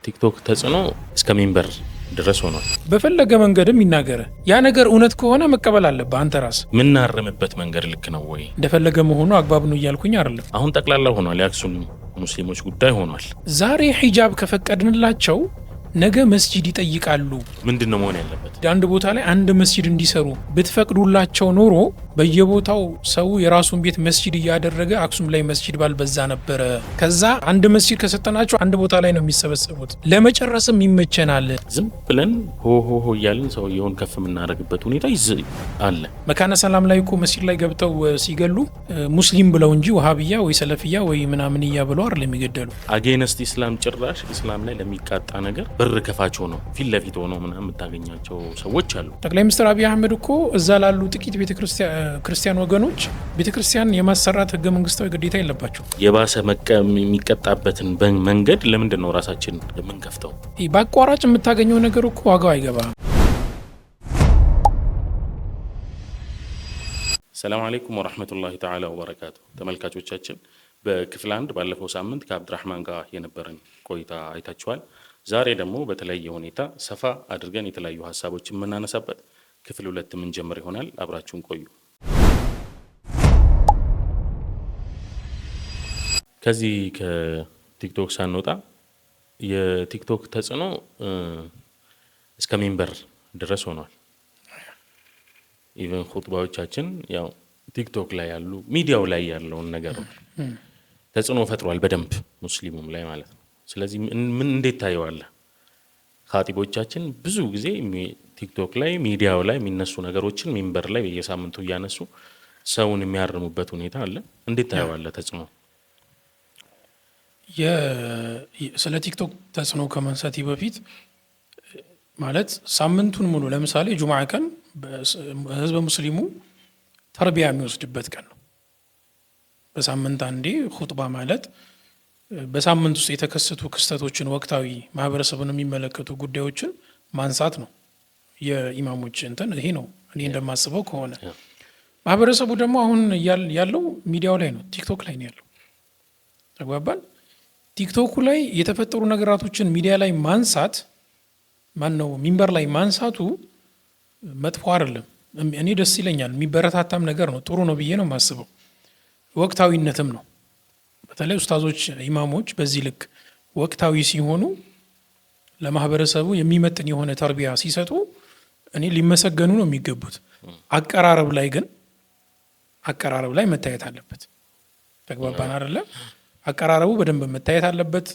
ቲክቶክ ተጽዕኖ እስከ ሚንበር ድረስ ሆኗል። በፈለገ መንገድም ይናገረ ያ ነገር እውነት ከሆነ መቀበል አለብህ አንተ ራስ። ምናርምበት መንገድ ልክ ነው ወይ? እንደፈለገ መሆኑ አግባብ ነው እያልኩኝ አይደለም። አሁን ጠቅላላ ሆኗል። የአክሱም ሙስሊሞች ጉዳይ ሆኗል። ዛሬ ሂጃብ ከፈቀድንላቸው ነገ መስጂድ ይጠይቃሉ። ምንድነው መሆን ያለበት? አንድ ቦታ ላይ አንድ መስጂድ እንዲሰሩ ብትፈቅዱላቸው ኖሮ በየቦታው ሰው የራሱን ቤት መስጂድ እያደረገ አክሱም ላይ መስጂድ ባልበዛ ነበረ። ከዛ አንድ መስጂድ ከሰጠናቸው አንድ ቦታ ላይ ነው የሚሰበሰቡት። ለመጨረስም ይመቸናል። ዝም ብለን ሆ እያልን ሰውየውን ከፍ የምናደርግበት ሁኔታ አለ። መካነ ሰላም ላይ እኮ መስጂድ ላይ ገብተው ሲገሉ ሙስሊም ብለው እንጂ ወሃብያ ወይ ሰለፍያ ወይ ምናምን እያ ብለው አይደል የሚገደሉ። አጌነስት ኢስላም ጭራሽ ኢስላም ላይ ለሚቃጣ ነገር በር ከፋቸው ነው ፊት ለፊት ሆነው ምናምን የምታገኛቸው ሰዎች አሉ። ጠቅላይ ሚኒስትር አብይ አህመድ እኮ እዛ ላሉ ጥቂት ክርስቲያን ወገኖች ቤተክርስቲያን የማሰራት ህገ መንግስታዊ ግዴታ የለባቸው። የባሰ የሚቀጣበትን መንገድ ለምንድን ነው ራሳችን የምንከፍተው? በአቋራጭ የምታገኘው ነገር እኮ ዋጋው አይገባም። ሰላም አለይኩም ወራህመቱላሂ ተዓላ ወበረካቱ። ተመልካቾቻችን በክፍል 1 ባለፈው ሳምንት ከአብዱራህማን ጋር የነበረን ቆይታ አይታችኋል። ዛሬ ደግሞ በተለየ ሁኔታ ሰፋ አድርገን የተለያዩ ሀሳቦችን የምናነሳበት ክፍል 2 የምንጀምር ይሆናል። አብራችሁን ቆዩ። ከዚህ ከቲክቶክ ሳንወጣ የቲክቶክ ተጽዕኖ እስከ ሚንበር ድረስ ሆኗል። ኢቨን ኹጥባዎቻችን ያው ቲክቶክ ላይ ያሉ ሚዲያው ላይ ያለውን ነገር ተጽዕኖ ፈጥሯል በደንብ ሙስሊሙም ላይ ማለት ነው። ስለዚህ ምን እንዴት ታየዋለህ? ኻጢቦቻችን ብዙ ጊዜ ቲክቶክ ላይ ሚዲያው ላይ የሚነሱ ነገሮችን ሚንበር ላይ በየሳምንቱ እያነሱ ሰውን የሚያርሙበት ሁኔታ አለ። እንዴት ታየዋለህ ተጽዕኖ? ስለ ቲክቶክ ተጽዕኖ ከማንሳቴ በፊት ማለት ሳምንቱን ሙሉ ለምሳሌ ጁምዓ ቀን ህዝበ ሙስሊሙ ተርቢያ የሚወስድበት ቀን ነው። በሳምንት አንዴ ኹጥባ ማለት በሳምንት ውስጥ የተከሰቱ ክስተቶችን ወቅታዊ ማህበረሰቡን የሚመለከቱ ጉዳዮችን ማንሳት ነው የኢማሞች እንትን ይሄ ነው። እኔ እንደማስበው ከሆነ ማህበረሰቡ ደግሞ አሁን ያለው ሚዲያው ላይ ነው፣ ቲክቶክ ላይ ነው ያለው። ተግባባን። ቲክቶኩ ላይ የተፈጠሩ ነገራቶችን ሚዲያ ላይ ማንሳት ነው ሚንበር ላይ ማንሳቱ መጥፎ አይደለም። እኔ ደስ ይለኛል፣ የሚበረታታም ነገር ነው፣ ጥሩ ነው ብዬ ነው የማስበው። ወቅታዊነትም ነው። በተለይ ኡስታዞች ኢማሞች በዚህ ልክ ወቅታዊ ሲሆኑ ለማህበረሰቡ የሚመጥን የሆነ ተርቢያ ሲሰጡ እኔ ሊመሰገኑ ነው የሚገቡት። አቀራረብ ላይ መታየት አለበት። ተግባባን አይደለ? አቀራረቡ በደንብ መታየት አለበት።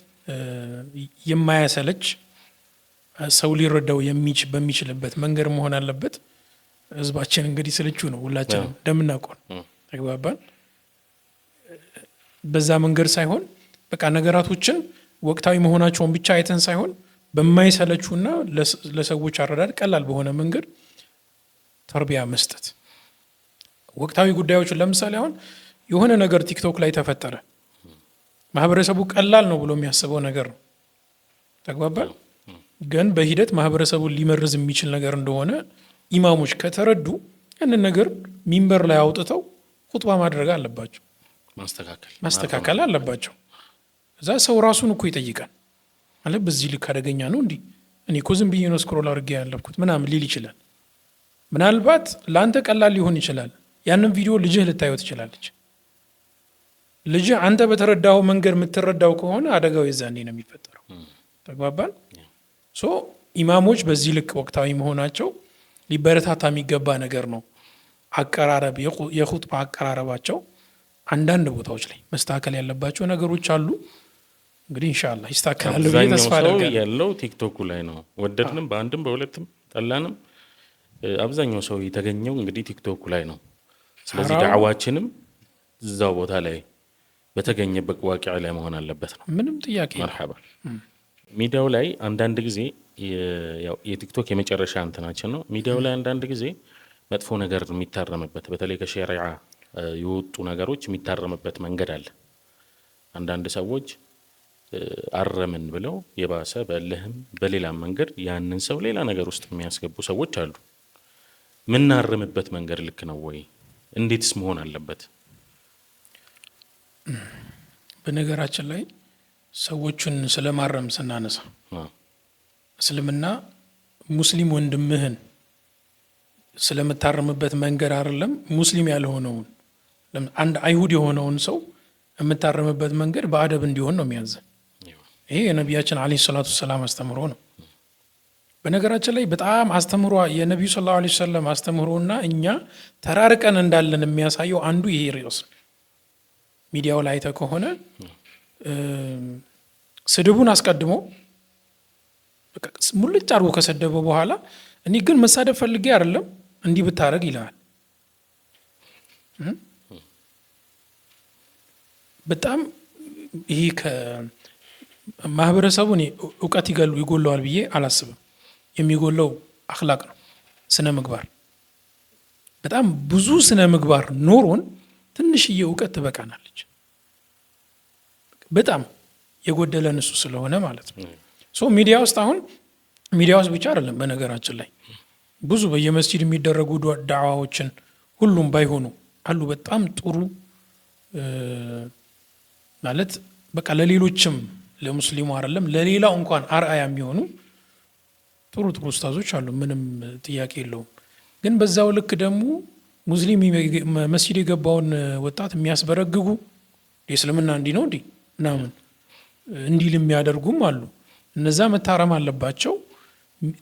የማያሰለች ሰው ሊረዳው በሚችልበት መንገድ መሆን አለበት። ህዝባችን እንግዲህ ስልቹ ነው፣ ሁላችንም እንደምናውቀው። ተግባባን። በዛ መንገድ ሳይሆን በቃ ነገራቶችን ወቅታዊ መሆናቸውን ብቻ አይተን ሳይሆን በማይሰለቹና ለሰዎች አረዳድ ቀላል በሆነ መንገድ ተርቢያ መስጠት። ወቅታዊ ጉዳዮችን ለምሳሌ አሁን የሆነ ነገር ቲክቶክ ላይ ተፈጠረ፣ ማህበረሰቡ ቀላል ነው ብሎ የሚያስበው ነገር ነው። ተግባባል። ግን በሂደት ማህበረሰቡን ሊመርዝ የሚችል ነገር እንደሆነ ኢማሞች ከተረዱ ያንን ነገር ሚንበር ላይ አውጥተው ኹጥባ ማድረግ አለባቸው፣ ማስተካከል አለባቸው። እዛ ሰው ራሱን እኮ ይጠይቃል ማለት በዚህ ልክ አደገኛ ነው እንዲህ እኔ እኮ ዝም ብዬ ነው ስክሮል አድርጌ ያለፍኩት ምናምን ሊል ይችላል። ምናልባት ለአንተ ቀላል ሊሆን ይችላል። ያንን ቪዲዮ ልጅህ ልታየው ትችላለች። ልጅህ አንተ በተረዳው መንገድ የምትረዳው ከሆነ አደጋው የዛኔ ነው የሚፈጠረው። ተግባባን። ኢማሞች በዚህ ልክ ወቅታዊ መሆናቸው ሊበረታታ የሚገባ ነገር ነው። አቀራረብ የኹጥባ አቀራረባቸው አንዳንድ ቦታዎች ላይ መስተካከል ያለባቸው ነገሮች አሉ። እንግዲህ ኢንሻአላህ ይስተካከላል ብዬ ተስፋ አደርጋለሁ። ያለው ቲክቶክ ላይ ነው። ወደድንም በአንድም በሁለትም ጠላንም አብዛኛው ሰው የተገኘው እንግዲህ ቲክቶክ ላይ ነው። ስለዚህ ዳዕዋችንም እዛው ቦታ ላይ በተገኘበት ዋቂዕ ላይ መሆን አለበት ነው። ምንም ጥያቄ መርሐባ። ሚዲያው ላይ አንዳንድ ጊዜ የቲክቶክ የመጨረሻ እንትናችን ነው። ሚዲያው ላይ አንዳንድ ጊዜ መጥፎ ነገር የሚታረምበት በተለይ ከሸሪዓ የወጡ ነገሮች የሚታረምበት መንገድ አለ። አንዳንድ ሰዎች አረምን ብለው የባሰ በልህም በሌላም መንገድ ያንን ሰው ሌላ ነገር ውስጥ የሚያስገቡ ሰዎች አሉ። ምናርምበት መንገድ ልክ ነው ወይ? እንዴትስ መሆን አለበት? በነገራችን ላይ ሰዎችን ስለማረም ስናነሳ እስልምና ሙስሊም ወንድምህን ስለምታረምበት መንገድ አይደለም ሙስሊም ያልሆነውን አንድ አይሁድ የሆነውን ሰው የምታረምበት መንገድ በአደብ እንዲሆን ነው የሚያዘን። ይሄ የነቢያችን አለይሂ ሰላቱ ሰላም አስተምሮ ነው። በነገራችን ላይ በጣም አስተምሮ የነቢዩ ሰለላሁ ዐለይሂ ወሰለም አስተምሮና እኛ ተራርቀን እንዳለን የሚያሳየው አንዱ ይሄ ርዕስ ነው። ሚዲያው ላይ አይተህ ከሆነ ስድቡን አስቀድሞ ሙልጭ አድርጎ ከሰደበ በኋላ እኔ ግን መሳደብ ፈልጌ አይደለም እንዲህ ብታረግ ይላል። በጣም ይሄ ከማህበረሰቡ እውቀት ይጎለዋል ብዬ አላስብም። የሚጎለው አኽላቅ ነው፣ ስነ ምግባር። በጣም ብዙ ስነ ምግባር ኖሮን ትንሽዬ እውቀት ትበቃናለች። በጣም የጎደለን እሱ ስለሆነ ማለት ነው። ሶ ሚዲያ ውስጥ አሁን ሚዲያ ውስጥ ብቻ አይደለም በነገራችን ላይ ብዙ በየመስጂድ የሚደረጉ ዳዕዋዎችን ሁሉም ባይሆኑ አሉ በጣም ጥሩ ማለት በቃ ለሌሎችም ለሙስሊሙ አይደለም ለሌላው እንኳን አርአያ የሚሆኑ ጥሩ ጥሩ ኡስታዞች አሉ። ምንም ጥያቄ የለውም። ግን በዛው ልክ ደግሞ ሙስሊም መስጂድ የገባውን ወጣት የሚያስበረግጉ የእስልምና እንዲህ ነው እንዲህ ምናምን እንዲል የሚያደርጉም አሉ። እነዛ መታረም አለባቸው።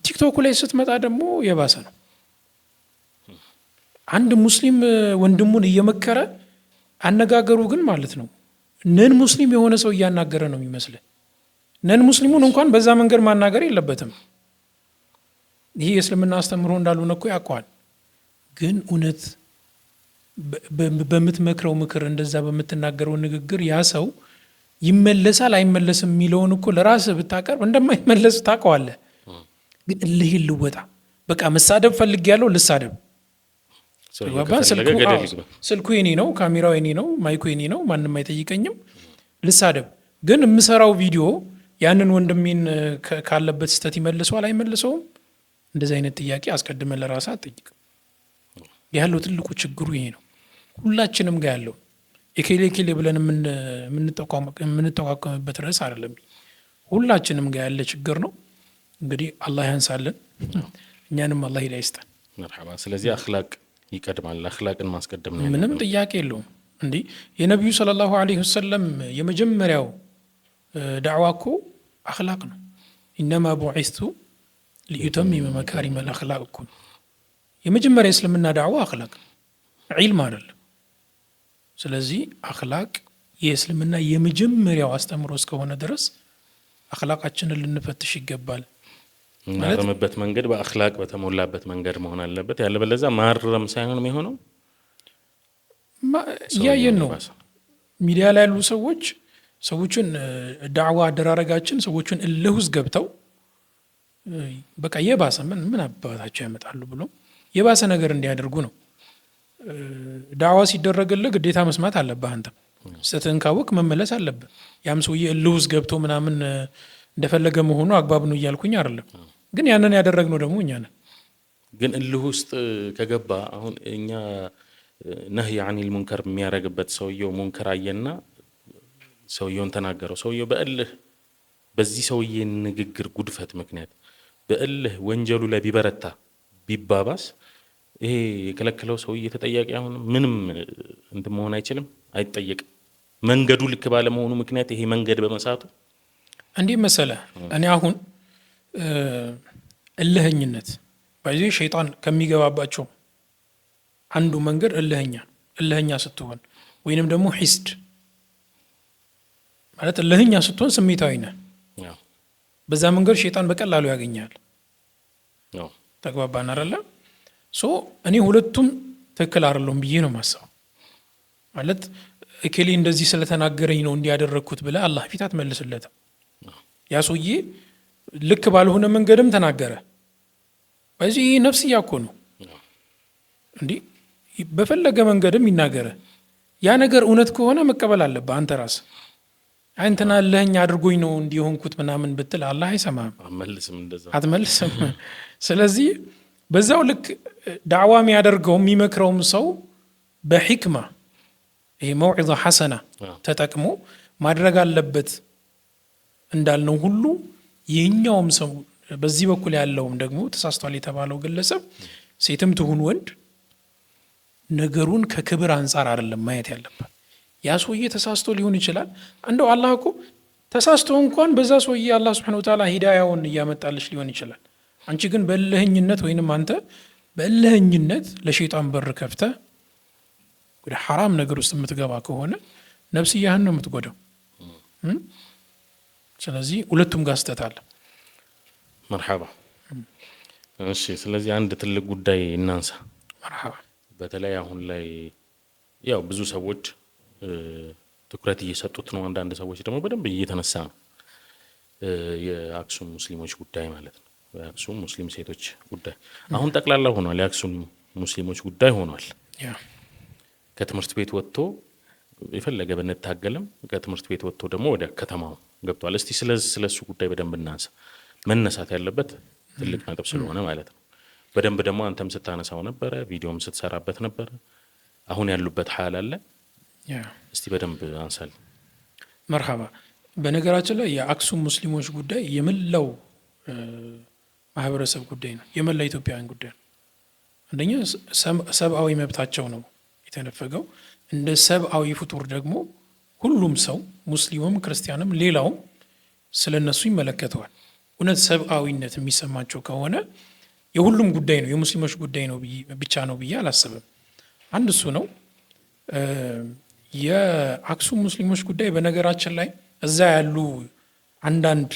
ቲክቶክ ላይ ስትመጣ ደግሞ የባሰ ነው። አንድ ሙስሊም ወንድሙን እየመከረ አነጋገሩ ግን ማለት ነው ነን ሙስሊም የሆነ ሰው እያናገረ ነው የሚመስለው። ነን ሙስሊሙን እንኳን በዛ መንገድ ማናገር የለበትም። ይሄ የእስልምና አስተምሮ እንዳልሆነ እኮ ያውቀዋል። ግን እውነት በምትመክረው ምክር እንደዛ በምትናገረው ንግግር ያ ሰው ይመለሳል አይመለስም የሚለውን እኮ ለራስህ ብታቀርብ እንደማይመለስ ታውቀዋለህ። ግን እልህ ልወጣ በቃ መሳደብ ፈልግ ያለው ልሳደብ። ስልኩ የኔ ነው፣ ካሜራው የኔ ነው፣ ማይኩ የኔ ነው፣ ማንም አይጠይቀኝም፣ ልሳደብ። ግን የምሰራው ቪዲዮ ያንን ወንድሜን ካለበት ስተት ይመልሰዋል አይመልሰውም? እንደዚህ አይነት ጥያቄ አስቀድመን ለራስህ አትጠይቅ። ያለው ትልቁ ችግሩ ይሄ ነው። ሁላችንም ጋር ያለው የኬሌ ኬሌ ብለን የምንጠቋቋምበት ርዕስ አይደለም። ሁላችንም ጋር ያለ ችግር ነው። እንግዲህ አላህ ያንሳልን፣ እኛንም አላህ ሂዳያ ይስጠን። መርሐባ። ስለዚህ አኽላቅ ይቀድማል። አኽላቅን ማስቀደም ነው፣ ምንም ጥያቄ የለውም። እንዲህ የነቢዩ ሰለላሁ ዐለይሂ ወሰለም የመጀመሪያው ዳዕዋ እኮ አኽላቅ ነው። ኢነማ ቡዒስቱ ሊዩተሚመ መካሪመል አኽላቅ እኮ ነው። የመጀመሪያ የእስልምና ዳዕዋ አኽላቅ ዒልም አይደለም። ስለዚህ አኽላቅ የእስልምና የመጀመሪያው አስተምሮ እስከሆነ ድረስ አኽላቃችንን ልንፈትሽ ይገባል። ማረምበት መንገድ በአኽላቅ በተሞላበት መንገድ መሆን አለበት። ያለበለዚያ ማረም ሳይሆን የሚሆነው እያየን ነው። ሚዲያ ላይ ያሉ ሰዎችን ዳዕዋ አደራረጋችን ሰዎችን እልህ ውስጥ ገብተው በቃ የባሰ ምን አባታቸው ያመጣሉ ብሎ የባሰ ነገር እንዲያደርጉ ነው። ዳዕዋ ሲደረግልህ ግዴታ መስማት አለብህ። አንተም ስተትህን ካወቅ መመለስ አለብህ። ያም ሰውዬ እልህ ውስጥ ገብቶ ምናምን እንደፈለገ መሆኑ አግባብ ነው እያልኩኝ አይደለም። ግን ያንን ያደረግነው ደግሞ እኛ ነን። ግን እልህ ውስጥ ከገባ አሁን እኛ ነህይ አኒል ሙንከር የሚያደርግበት ሰውየው ሙንከር አየና ሰውየውን ተናገረው። ሰውየው በእልህ በዚህ ሰውዬ ንግግር ጉድፈት ምክንያት በእልህ ወንጀሉ ላይ ቢበረታ ቢባባስ ይሄ የከለከለው ሰውዬ ተጠያቂ አሁን ምንም እንትን መሆን አይችልም፣ አይጠየቅም። መንገዱ ልክ ባለመሆኑ ምክንያት ይሄ መንገድ በመሳቱ እንዲህ መሰለ። እኔ አሁን እልህኝነት በዚህ ሸይጣን ከሚገባባቸው አንዱ መንገድ እልህኛ ስትሆን ወይንም ደግሞ ሂስድ ማለት እልህኛ ስትሆን ስሜታዊ ነህ። በዛ መንገድ ሸይጣን በቀላሉ ያገኛል። ተግባባን አይደለ? እኔ ሁለቱም ትክክል አይደለም ብዬ ነው ማሰብ። ማለት እከሌ እንደዚህ ስለተናገረኝ ነው እንዲያደረግኩት ብለህ አላህ ፊት አትመልስለትም። ያ ሰውዬ ልክ ባልሆነ መንገድም ተናገረ። በዚህ ነፍስያ እኮ ነው እንዲህ በፈለገ መንገድም ይናገረ። ያ ነገር እውነት ከሆነ መቀበል አለብህ አንተ ራስህ። አንተና ለኛ አድርጎኝ ነው እንዲሆንኩት ምናምን ብትል አላህ አይሰማም፣ አትመልስም። ስለዚህ በዛው ልክ ዳዕዋ የሚያደርገው የሚመክረውም ሰው በሕክማ ይሄ መውዒዛ ሐሰና ተጠቅሞ ማድረግ አለበት እንዳልነው ሁሉ የኛውም ሰው በዚህ በኩል ያለውም ደግሞ ተሳስቷል የተባለው ግለሰብ ሴትም ትሁን ወንድ ነገሩን ከክብር አንጻር አይደለም ማየት ያለበት። ያ ሰውዬ ተሳስቶ ሊሆን ይችላል። እንደው አላህ እኮ ተሳስቶ እንኳን በዛ ሰውዬ አላህ Subhanahu Wa Ta'ala ሂዳያውን እያመጣልሽ ሊሆን ይችላል። አንቺ ግን በእልህኝነት ወይንም አንተ በእልህኝነት ለሸይጣን በር ከፍተህ ወደ ሐራም ነገር ውስጥ የምትገባ ከሆነ ነፍስያህን ነው የምትጎዳው። ስለዚህ ሁለቱም ጋር ስተት አለ። መርሐባ። እሺ፣ ስለዚህ አንድ ትልቅ ጉዳይ እናንሳ። መርሐባ። በተለይ አሁን ላይ ያው ብዙ ሰዎች ትኩረት እየሰጡት ነው። አንዳንድ ሰዎች ደግሞ በደንብ እየተነሳ ነው። የአክሱም ሙስሊሞች ጉዳይ ማለት ነው። የአክሱም ሙስሊም ሴቶች ጉዳይ አሁን ጠቅላላ ሆኗል። የአክሱም ሙስሊሞች ጉዳይ ሆኗል። ከትምህርት ቤት ወጥቶ የፈለገ ብንታገልም ከትምህርት ቤት ወጥቶ ደግሞ ወደ ከተማው ገብቷል። እስቲ ስለሱ ጉዳይ በደንብ እናንሳ። መነሳት ያለበት ትልቅ ነጥብ ስለሆነ ማለት ነው። በደንብ ደግሞ አንተም ስታነሳው ነበረ፣ ቪዲዮም ስትሰራበት ነበረ። አሁን ያሉበት ሐል አለ። እስቲ በደንብ አንሳል። መርሐባ። በነገራችን ላይ የአክሱም ሙስሊሞች ጉዳይ የመላው ማህበረሰብ ጉዳይ ነው። የመላ ኢትዮጵያውያን ጉዳይ ነው። አንደኛ ሰብአዊ መብታቸው ነው የተነፈገው። እንደ ሰብአዊ ፍጡር ደግሞ ሁሉም ሰው ሙስሊሙም ክርስቲያንም ሌላውም ስለነሱ ይመለከተዋል። እውነት ሰብአዊነት የሚሰማቸው ከሆነ የሁሉም ጉዳይ ነው፣ የሙስሊሞች ጉዳይ ነው ብቻ ነው ብዬ አላስብም። አንድ እሱ ነው። የአክሱም ሙስሊሞች ጉዳይ በነገራችን ላይ እዛ ያሉ አንዳንድ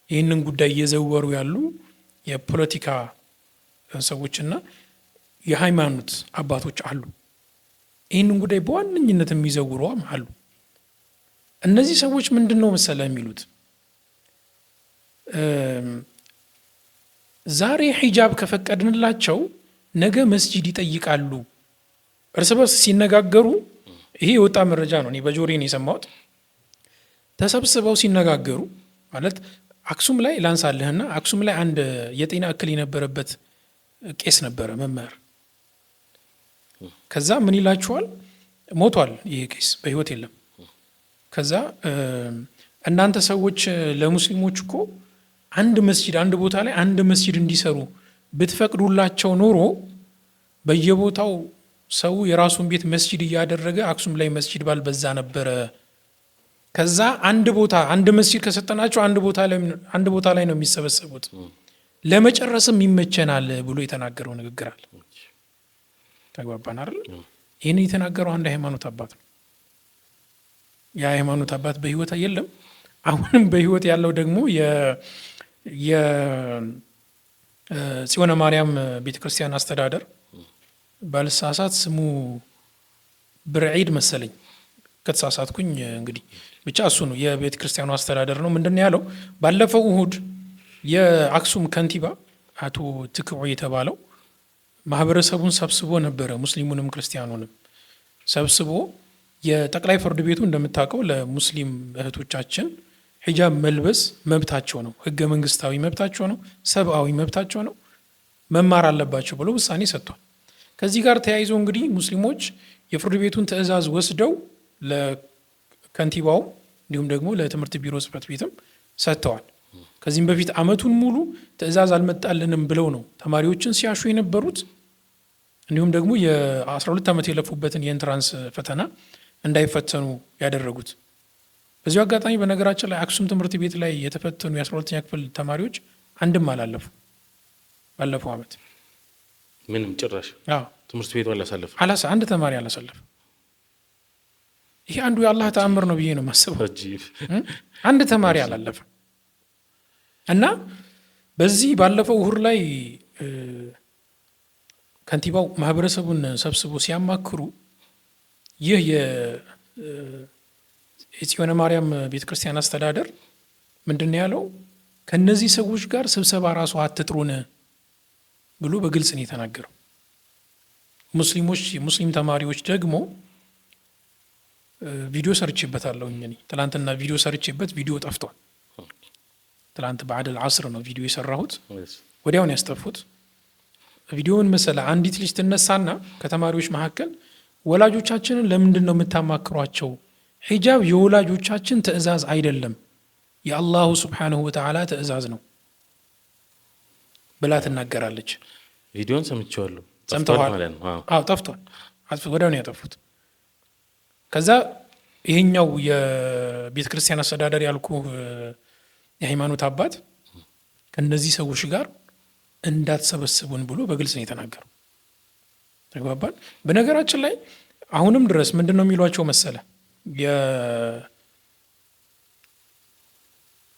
ይህንን ጉዳይ እየዘወሩ ያሉ የፖለቲካ ሰዎችና የሃይማኖት አባቶች አሉ። ይህንን ጉዳይ በዋነኝነት የሚዘውሩም አሉ። እነዚህ ሰዎች ምንድን ነው መሰለ የሚሉት ዛሬ ሂጃብ ከፈቀድንላቸው ነገ መስጂድ ይጠይቃሉ። እርስ በርስ ሲነጋገሩ፣ ይሄ የወጣ መረጃ ነው፣ እኔ በጆሮዬ ነው የሰማሁት። ተሰብስበው ሲነጋገሩ ማለት አክሱም ላይ ላንሳልህና አክሱም ላይ አንድ የጤና እክል የነበረበት ቄስ ነበረ፣ መምህር። ከዛ ምን ይላችኋል? ሞቷል ይሄ ቄስ፣ በህይወት የለም። ከዛ እናንተ ሰዎች ለሙስሊሞች እኮ አንድ መስጂድ አንድ ቦታ ላይ አንድ መስጂድ እንዲሰሩ ብትፈቅዱላቸው ኖሮ በየቦታው ሰው የራሱን ቤት መስጂድ እያደረገ አክሱም ላይ መስጂድ ባልበዛ ነበረ። ከዛ አንድ ቦታ አንድ መስጂድ ከሰጠናቸው አንድ ቦታ ላይ ነው የሚሰበሰቡት፣ ለመጨረስም ይመቸናል ብሎ የተናገረው ንግግር አለ። ተግባባን አይደል? ይህን የተናገረው አንድ ሃይማኖት አባት ነው። ያ ሃይማኖት አባት በህይወት የለም። አሁንም በህይወት ያለው ደግሞ የጽዮን ማርያም ቤተክርስቲያን አስተዳደር ባልሳሳት ስሙ ብርዒድ መሰለኝ፣ ከተሳሳትኩኝ እንግዲህ ብቻ እሱ ነው የቤተ ክርስቲያኑ አስተዳደር ነው። ምንድን ነው ያለው? ባለፈው እሁድ የአክሱም ከንቲባ አቶ ትክዑ የተባለው ማህበረሰቡን ሰብስቦ ነበረ፣ ሙስሊሙንም ክርስቲያኑንም ሰብስቦ የጠቅላይ ፍርድ ቤቱ እንደምታውቀው ለሙስሊም እህቶቻችን ሂጃብ መልበስ መብታቸው ነው፣ ህገ መንግስታዊ መብታቸው ነው፣ ሰብአዊ መብታቸው ነው፣ መማር አለባቸው ብሎ ውሳኔ ሰጥቷል። ከዚህ ጋር ተያይዞ እንግዲህ ሙስሊሞች የፍርድ ቤቱን ትዕዛዝ ወስደው ለከንቲባው እንዲሁም ደግሞ ለትምህርት ቢሮ ጽሕፈት ቤትም ሰጥተዋል። ከዚህም በፊት አመቱን ሙሉ ትዕዛዝ አልመጣልንም ብለው ነው ተማሪዎችን ሲያሹ የነበሩት። እንዲሁም ደግሞ የ12 ዓመት የለፉበትን የኢንትራንስ ፈተና እንዳይፈተኑ ያደረጉት። በዚሁ አጋጣሚ በነገራችን ላይ አክሱም ትምህርት ቤት ላይ የተፈተኑ የ12ኛ ክፍል ተማሪዎች አንድም አላለፉ። ባለፈው አመት ምንም ጭራሽ ትምህርት ቤቱ አላሳለፈ፣ አንድ ተማሪ አላሳለፈ። ይሄ አንዱ የአላህ ተአምር ነው ብዬ ነው የማስበው። አንድ ተማሪ አላለፈ እና በዚህ ባለፈው እሁድ ላይ ከንቲባው ማህበረሰቡን ሰብስቦ ሲያማክሩ ይህ የጽዮን ማርያም ቤተክርስቲያን አስተዳደር ምንድን ያለው ከነዚህ ሰዎች ጋር ስብሰባ ራሱ አትጥሩን ብሎ በግልጽ ነው የተናገረው። ሙስሊም ተማሪዎች ደግሞ ቪዲዮ ሰርቼበታለሁ። እኔ ትላንትና ቪዲዮ ሰርቼበት ቪዲዮ ጠፍቷል። ትላንት በአደል ዓስር ነው ቪዲዮ የሰራሁት፣ ወዲያውን ያስጠፉት። ቪዲዮውን መሰለ አንዲት ልጅ ትነሳና ከተማሪዎች መካከል ወላጆቻችንን ለምንድን ነው የምታማክሯቸው? ሂጃብ የወላጆቻችን ትዕዛዝ አይደለም፣ የአላሁ ስብሓንሁ ወተዓላ ትእዛዝ ነው ብላ ትናገራለች። ቪዲዮን ሰምቼዋለሁ። ሰምተዋል ማለት ነው። አዎ ጠፍቷል። ወዲያው ነው ያጠፉት። ከዛ ይሄኛው የቤተ ክርስቲያን አስተዳደር ያልኩ የሃይማኖት አባት ከነዚህ ሰዎች ጋር እንዳትሰበስቡን ብሎ በግልጽ ነው የተናገረው። ተግባባን። በነገራችን ላይ አሁንም ድረስ ምንድን ነው የሚሏቸው መሰለ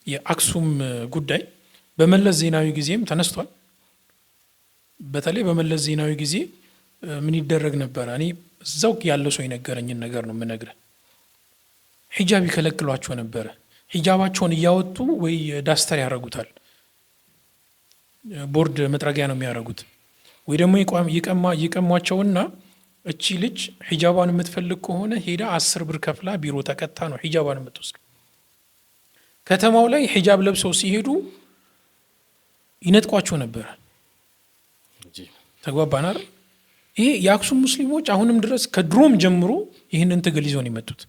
የአክሱም ጉዳይ በመለስ ዜናዊ ጊዜም ተነስቷል። በተለይ በመለስ ዜናዊ ጊዜ ምን ይደረግ ነበረ? እኔ እዛው ያለ ሰው የነገረኝን ነገር ነው የምነግርህ። ሂጃብ ይከለክሏቸው ነበረ። ሂጃባቸውን እያወጡ ወይ ዳስተር ያደርጉታል፣ ቦርድ መጥረጊያ ነው የሚያደርጉት፣ ወይ ደግሞ ይቀሟቸውና እቺ ልጅ ሂጃቧን የምትፈልግ ከሆነ ሄዳ 10 ብር ከፍላ ቢሮ ተቀጣ ነው ሂጃቧን የምትወስዱ። ከተማው ላይ ሂጃብ ለብሰው ሲሄዱ ይነጥቋቸው ነበረ። ተግባባን አይደል? ይሄ የአክሱም ሙስሊሞች አሁንም ድረስ ከድሮም ጀምሮ ይህንን ትግል ይዘውን የመጡት።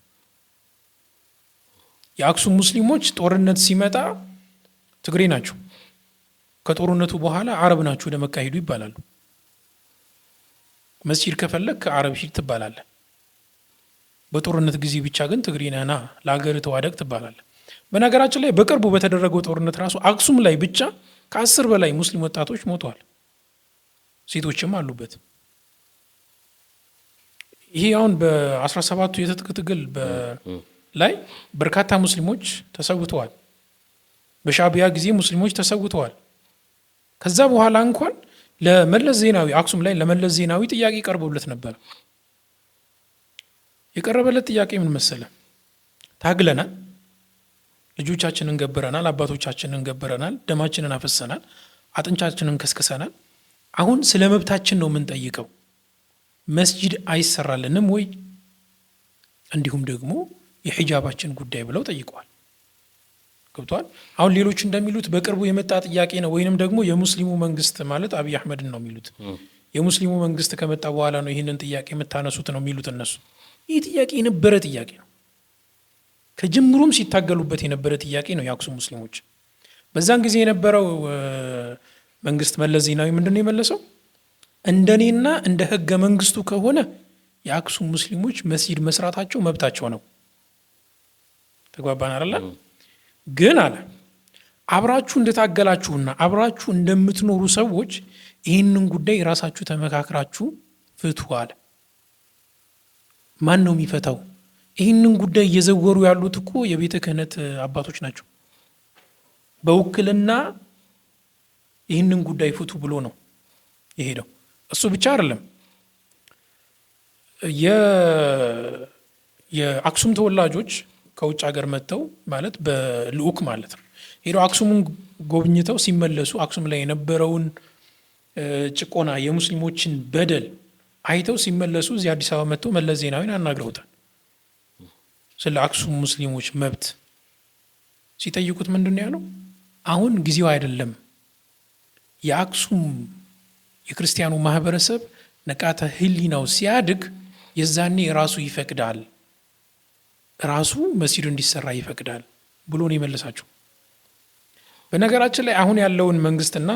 የአክሱም ሙስሊሞች ጦርነት ሲመጣ ትግሬ ናቸው፣ ከጦርነቱ በኋላ አረብ ናቸው ወደ መካ ሄዱ ይባላሉ። መስጂድ ከፈለግ ከአረብ ሂድ ትባላለ። በጦርነት ጊዜ ብቻ ግን ትግሬ ነህና ለሀገር ተዋደቅ ትባላለ። በነገራችን ላይ በቅርቡ በተደረገው ጦርነት ራሱ አክሱም ላይ ብቻ ከ10 በላይ ሙስሊም ወጣቶች ሞተዋል፣ ሴቶችም አሉበት። ይሄ አሁን በ17ቱ የትጥቅ ትግል ላይ በርካታ ሙስሊሞች ተሰውተዋል። በሻዕቢያ ጊዜ ሙስሊሞች ተሰውተዋል። ከዛ በኋላ እንኳን ለመለስ ዜናዊ አክሱም ላይ ለመለስ ዜናዊ ጥያቄ ቀርቦለት ነበር። የቀረበለት ጥያቄ ምን መሰለ? ታግለናል፣ ልጆቻችንን ገብረናል፣ አባቶቻችንን ገብረናል፣ ደማችንን አፈሰናል፣ አጥንቻችንን ከስክሰናል። አሁን ስለ መብታችን ነው የምንጠይቀው። መስጂድ አይሰራልንም ወይ? እንዲሁም ደግሞ የሂጃባችን ጉዳይ ብለው ጠይቀዋል። ገብቷል። አሁን ሌሎች እንደሚሉት በቅርቡ የመጣ ጥያቄ ነው፣ ወይንም ደግሞ የሙስሊሙ መንግስት ማለት አብይ አህመድን ነው የሚሉት። የሙስሊሙ መንግስት ከመጣ በኋላ ነው ይህንን ጥያቄ የምታነሱት ነው የሚሉት እነሱ። ይህ ጥያቄ የነበረ ጥያቄ ነው፣ ከጅምሩም ሲታገሉበት የነበረ ጥያቄ ነው የአክሱም ሙስሊሞች። በዛን ጊዜ የነበረው መንግስት መለስ ዜናዊ ምንድን ነው የመለሰው? እንደኔና እንደ ህገ መንግስቱ ከሆነ የአክሱም ሙስሊሞች መስጂድ መስራታቸው መብታቸው ነው። ተግባባን አይደል? ግን አለ አብራችሁ እንደታገላችሁና አብራችሁ እንደምትኖሩ ሰዎች ይህንን ጉዳይ ራሳችሁ ተመካክራችሁ ፍቱ አለ። ማን ነው የሚፈታው? ይህንን ጉዳይ እየዘወሩ ያሉት እኮ የቤተ ክህነት አባቶች ናቸው። በውክልና ይህንን ጉዳይ ፍቱ ብሎ ነው የሄደው። እሱ ብቻ አይደለም፣ የአክሱም ተወላጆች ከውጭ ሀገር መጥተው ማለት በልዑክ ማለት ነው ሄደው አክሱሙን ጎብኝተው ሲመለሱ አክሱም ላይ የነበረውን ጭቆና፣ የሙስሊሞችን በደል አይተው ሲመለሱ እዚህ አዲስ አበባ መጥተው መለስ ዜናዊን አናግረውታል። ስለ አክሱም ሙስሊሞች መብት ሲጠይቁት ምንድን ነው ያለው? አሁን ጊዜው አይደለም፣ የአክሱም የክርስቲያኑ ማህበረሰብ ንቃተ ህሊናው ሲያድግ የዛኔ ራሱ ይፈቅዳል፣ ራሱ መስጂድ እንዲሰራ ይፈቅዳል ብሎ ነው የመለሳቸው። በነገራችን ላይ አሁን ያለውን መንግስትና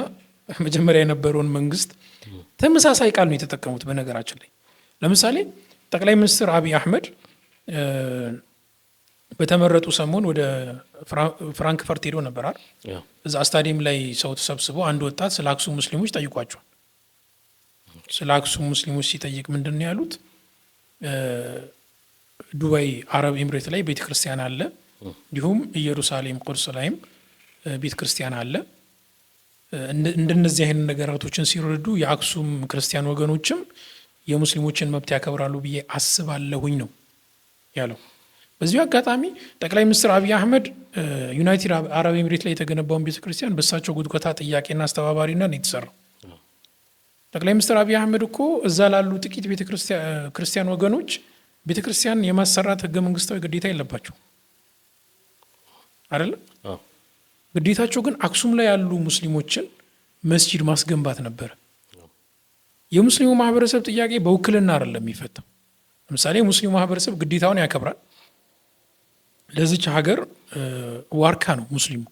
መጀመሪያ የነበረውን መንግስት ተመሳሳይ ቃል ነው የተጠቀሙት። በነገራችን ላይ ለምሳሌ ጠቅላይ ሚኒስትር አብይ አህመድ በተመረጡ ሰሞን ወደ ፍራንክፈርት ሄዶ ነበር አይደል? እዛ ስታዲየም ላይ ሰው ተሰብስቦ አንድ ወጣት ስለ አክሱም ሙስሊሞች ጠይቋቸዋል። ስለ አክሱም ሙስሊሞች ሲጠይቅ ምንድን ነው ያሉት? ዱባይ አረብ ኤምሬት ላይ ቤተ ክርስቲያን አለ፣ እንዲሁም ኢየሩሳሌም ቁድስ ላይም ቤተ ክርስቲያን አለ። እንደነዚህ አይነት ነገራቶችን ሲረዱ የአክሱም ክርስቲያን ወገኖችም የሙስሊሞችን መብት ያከብራሉ ብዬ አስባለሁኝ ነው ያለው። በዚሁ አጋጣሚ ጠቅላይ ሚኒስትር አብይ አህመድ ዩናይትድ አረብ ኤምሬት ላይ የተገነባውን ቤተ ክርስቲያን በእሳቸው ጉትጎታ ጥያቄና አስተባባሪና ነው የተሰራው። ጠቅላይ ሚኒስትር አብይ አህመድ እኮ እዛ ላሉ ጥቂት ቤተ ክርስቲያን ወገኖች ቤተ ክርስቲያን የማሰራት ህገ መንግስታዊ ግዴታ የለባቸው አይደለም። ግዴታቸው ግን አክሱም ላይ ያሉ ሙስሊሞችን መስጂድ ማስገንባት ነበር። የሙስሊሙ ማህበረሰብ ጥያቄ በውክልና አይደለም የሚፈታው። ለምሳሌ የሙስሊሙ ማህበረሰብ ግዴታውን ያከብራል፣ ለዚች ሀገር ዋርካ ነው ሙስሊሙ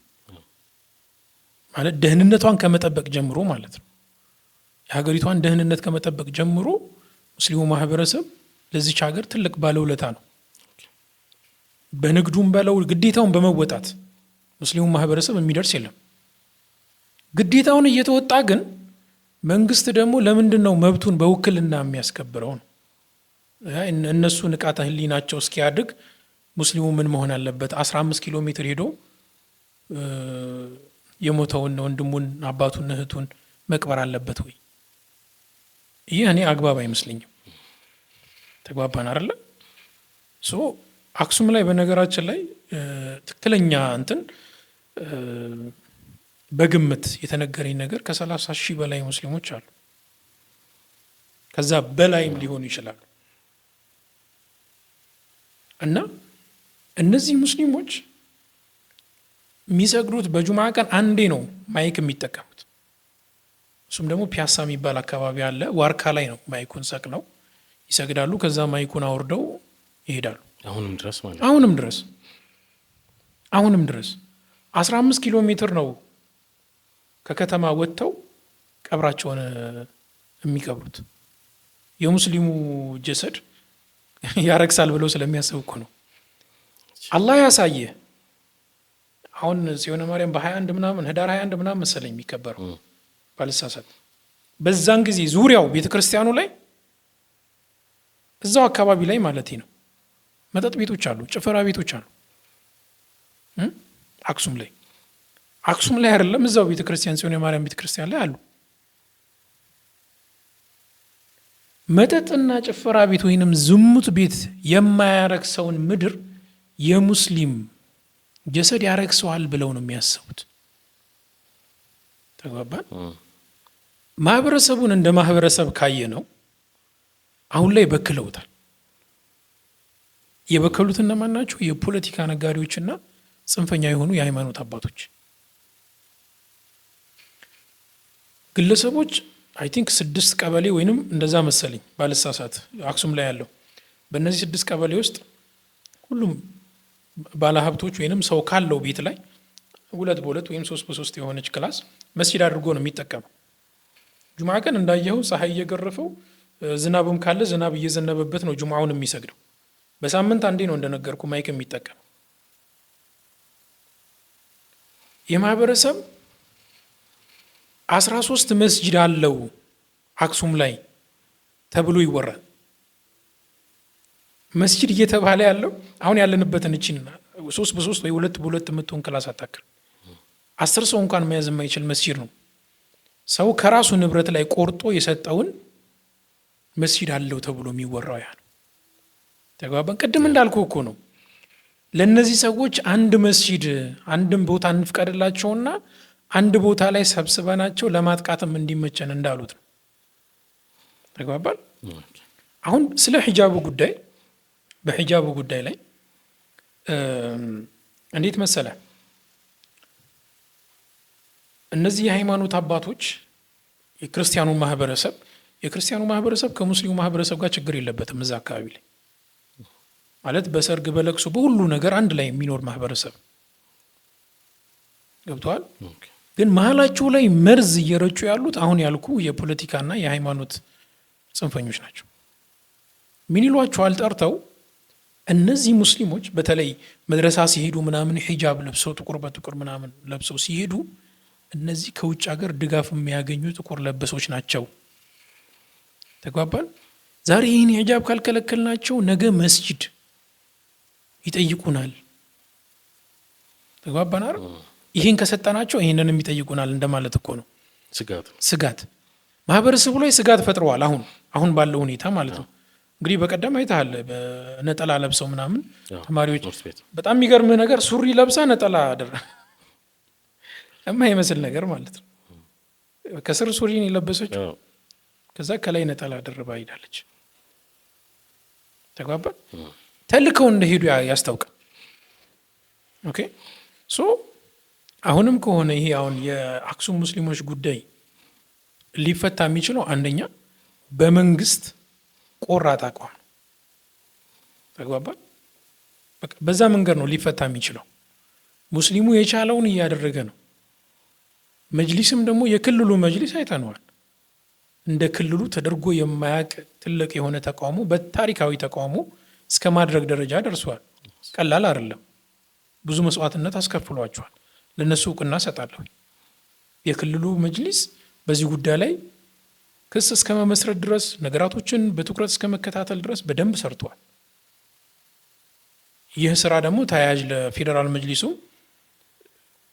ማለት ደህንነቷን ከመጠበቅ ጀምሮ ማለት ነው። የሀገሪቷን ደህንነት ከመጠበቅ ጀምሮ ሙስሊሙ ማህበረሰብ ለዚች ሀገር ትልቅ ባለውለታ ነው። በንግዱም በለው ግዴታውን በመወጣት ሙስሊሙ ማህበረሰብ የሚደርስ የለም። ግዴታውን እየተወጣ ግን መንግስት ደግሞ ለምንድን ነው መብቱን በውክልና የሚያስከብረው ነው? እነሱ ንቃተ ህሊናቸው እስኪያድግ ሙስሊሙ ምን መሆን አለበት? 15 ኪሎ ሜትር ሄዶ የሞተውን ወንድሙን አባቱን እህቱን መቅበር አለበት ወይ? ይህ እኔ አግባብ አይመስለኝም። ተግባባን አይደለ? ሶ አክሱም ላይ በነገራችን ላይ ትክክለኛ እንትን በግምት የተነገረኝ ነገር ከ30 ሺህ በላይ ሙስሊሞች አሉ። ከዛ በላይም ሊሆኑ ይችላሉ። እና እነዚህ ሙስሊሞች የሚሰግዱት በጁምዓ ቀን አንዴ ነው ማይክ የሚጠቀሙት። እሱም ደግሞ ፒያሳ የሚባል አካባቢ አለ። ዋርካ ላይ ነው ማይኩን ሰቅለው ይሰግዳሉ። ከዛ ማይኩን አውርደው ይሄዳሉ። አሁንም ድረስ 15 ኪሎ ሜትር ነው ከከተማ ወጥተው ቀብራቸውን የሚቀብሩት። የሙስሊሙ ጀሰድ ያረክሳል ብለው ስለሚያስቡ እኮ ነው። አላህ ያሳየ። አሁን ጽዮን ማርያም በ21 ምናምን ህዳር 21 ምናምን መሰለኝ የሚከበረው ባልሳሳት። በዛን ጊዜ ዙሪያው ቤተክርስቲያኑ ላይ እዛው አካባቢ ላይ ማለት ነው መጠጥ ቤቶች አሉ፣ ጭፈራ ቤቶች አሉ። አክሱም ላይ አይደለም እዛው ቤተክርስቲያን ጽዮን ማርያም ቤተክርስቲያን ላይ አሉ። መጠጥና ጭፈራ ቤት ወይንም ዝሙት ቤት የማያረክሰውን ምድር የሙስሊም ጀሰድ ያረክሰዋል ብለው ነው የሚያስቡት። ተግባባን? ማህበረሰቡን እንደ ማህበረሰብ ካየ ነው አሁን ላይ በክለውታል። የበከሉት እነማን ናቸው? የፖለቲካ ነጋዴዎችና ጽንፈኛ የሆኑ የሃይማኖት አባቶች። ግለሰቦች አይ ቲንክ 6 ቀበሌ ወይንም እንደዛ መሰለኝ ባልሳሳት አክሱም ላይ ያለው በእነዚህ 6 ቀበሌ ውስጥ ሁሉም ባለሀብቶች ወይንም ሰው ካለው ቤት ላይ 2 በ2 ወይም 3 በ3 የሆነች ክላስ መስጂድ አድርጎ ነው የሚጠቀመው። ጁምዓ ቀን እንዳየኸው ፀሐይ እየገረፈው ዝናብም ካለ ዝናብ እየዘነበበት ነው ጁምዓውን የሚሰግደው። በሳምንት አንዴ ነው እንደነገርኩ ማይክ የሚጠቀመው። የማህበረሰብ 13 መስጂድ አለው አክሱም ላይ ተብሎ ይወራል። መስጂድ እየተባለ ያለው አሁን ያለንበትን እቺን 3 በ3 ወይ 2 በ2 የምትሆን ክላስ አታክል 10 ሰው እንኳን መያዝ የማይችል መስጂድ ነው። ሰው ከራሱ ንብረት ላይ ቆርጦ የሰጠውን መስጂድ አለው ተብሎ የሚወራው ያ ነው። ተግባባን? ቅድም እንዳልኩ እኮ ነው ለነዚህ ሰዎች አንድ መስጂድ አንድም ቦታ እንፍቀድላቸውና አንድ ቦታ ላይ ሰብስበናቸው ለማጥቃትም እንዲመቸን እንዳሉት ነው። ተግባባን? አሁን ስለ ሒጃቡ ጉዳይ በሒጃቡ ጉዳይ ላይ እንዴት መሰለ እነዚህ የሃይማኖት አባቶች የክርስቲያኑ ማህበረሰብ ከሙስሊሙ ማህበረሰብ ጋር ችግር የለበትም። እዛ አካባቢ ላይ ማለት በሰርግ በለቅሶ በሁሉ ነገር አንድ ላይ የሚኖር ማህበረሰብ ገብቷል። ግን መሀላቸው ላይ መርዝ እየረጩ ያሉት አሁን ያልኩ የፖለቲካና የሃይማኖት ጽንፈኞች ናቸው። ምን ይሏቸዋል ጠርተው እነዚህ ሙስሊሞች በተለይ መድረሳ ሲሄዱ ምናምን ሒጃብ ለብሰው ጥቁር በጥቁር ምናምን ለብሰው ሲሄዱ እነዚህ ከውጭ ሀገር ድጋፍ የሚያገኙ ጥቁር ለበሶች ናቸው። ተግባባን? ዛሬ ይህን ሒጃብ ካልከለከልናቸው ነገ መስጂድ ይጠይቁናል። ተግባባን አይደል? ይህን ከሰጠናቸው ይህንን ይጠይቁናል እንደማለት እኮ ነው። ስጋት ማህበረሰቡ ላይ ስጋት ፈጥረዋል። አሁን ባለው ሁኔታ ማለት ነው። እንግዲህ በቀደም አይተሃል በነጠላ ለብሰው ምናምን ተማሪዎች። በጣም የሚገርምህ ነገር ሱሪ ለብሳ ነጠላ አደረ የማይመስል ነገር ማለት ነው። ከስር ሱሪን የለበሰችው ከዛ ከላይ ነጠላ ደርባ ሄዳለች። ተግባባን? ተልከው እንደሄዱ ያስታውቃል። ኦኬ ሶ አሁንም ከሆነ ይሄ አሁን የአክሱም ሙስሊሞች ጉዳይ ሊፈታ የሚችለው አንደኛ በመንግስት ቆራጥ አቋም ነው። ተግባባን? በዛ መንገድ ነው ሊፈታ የሚችለው። ሙስሊሙ የቻለውን እያደረገ ነው። መጅሊስም ደግሞ የክልሉ መጅሊስ አይተነዋል። እንደ ክልሉ ተደርጎ የማያውቅ ትልቅ የሆነ ተቃውሞ በታሪካዊ ተቃውሞ እስከ ማድረግ ደረጃ ደርሷል። ቀላል አይደለም። ብዙ መስዋዕትነት አስከፍሏቸዋል። ለነሱ እውቅና ሰጣለሁ። የክልሉ መጅሊስ በዚህ ጉዳይ ላይ ክስ እስከ መመስረት ድረስ ነገራቶችን በትኩረት እስከ መከታተል ድረስ በደንብ ሰርቷል። ይህ ስራ ደግሞ ተያያዥ ለፌዴራል መጅሊሱ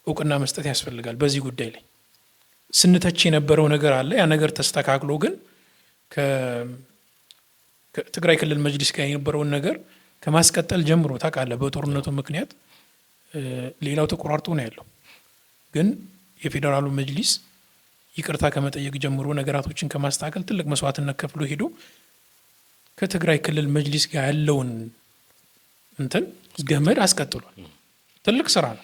እውቅና መስጠት ያስፈልጋል። በዚህ ጉዳይ ላይ ስንተች የነበረው ነገር አለ። ያ ነገር ተስተካክሎ ግን ከትግራይ ክልል መጅሊስ ጋር የነበረውን ነገር ከማስቀጠል ጀምሮ ታውቃለህ፣ በጦርነቱ ምክንያት ሌላው ተቆራርጦ ነው ያለው። ግን የፌዴራሉ መጅሊስ ይቅርታ ከመጠየቅ ጀምሮ ነገራቶችን ከማስተካከል ትልቅ መስዋዕትነት ከፍሎ ሄዶ ከትግራይ ክልል መጅሊስ ጋር ያለውን እንትን ገመድ አስቀጥሏል። ትልቅ ስራ ነው።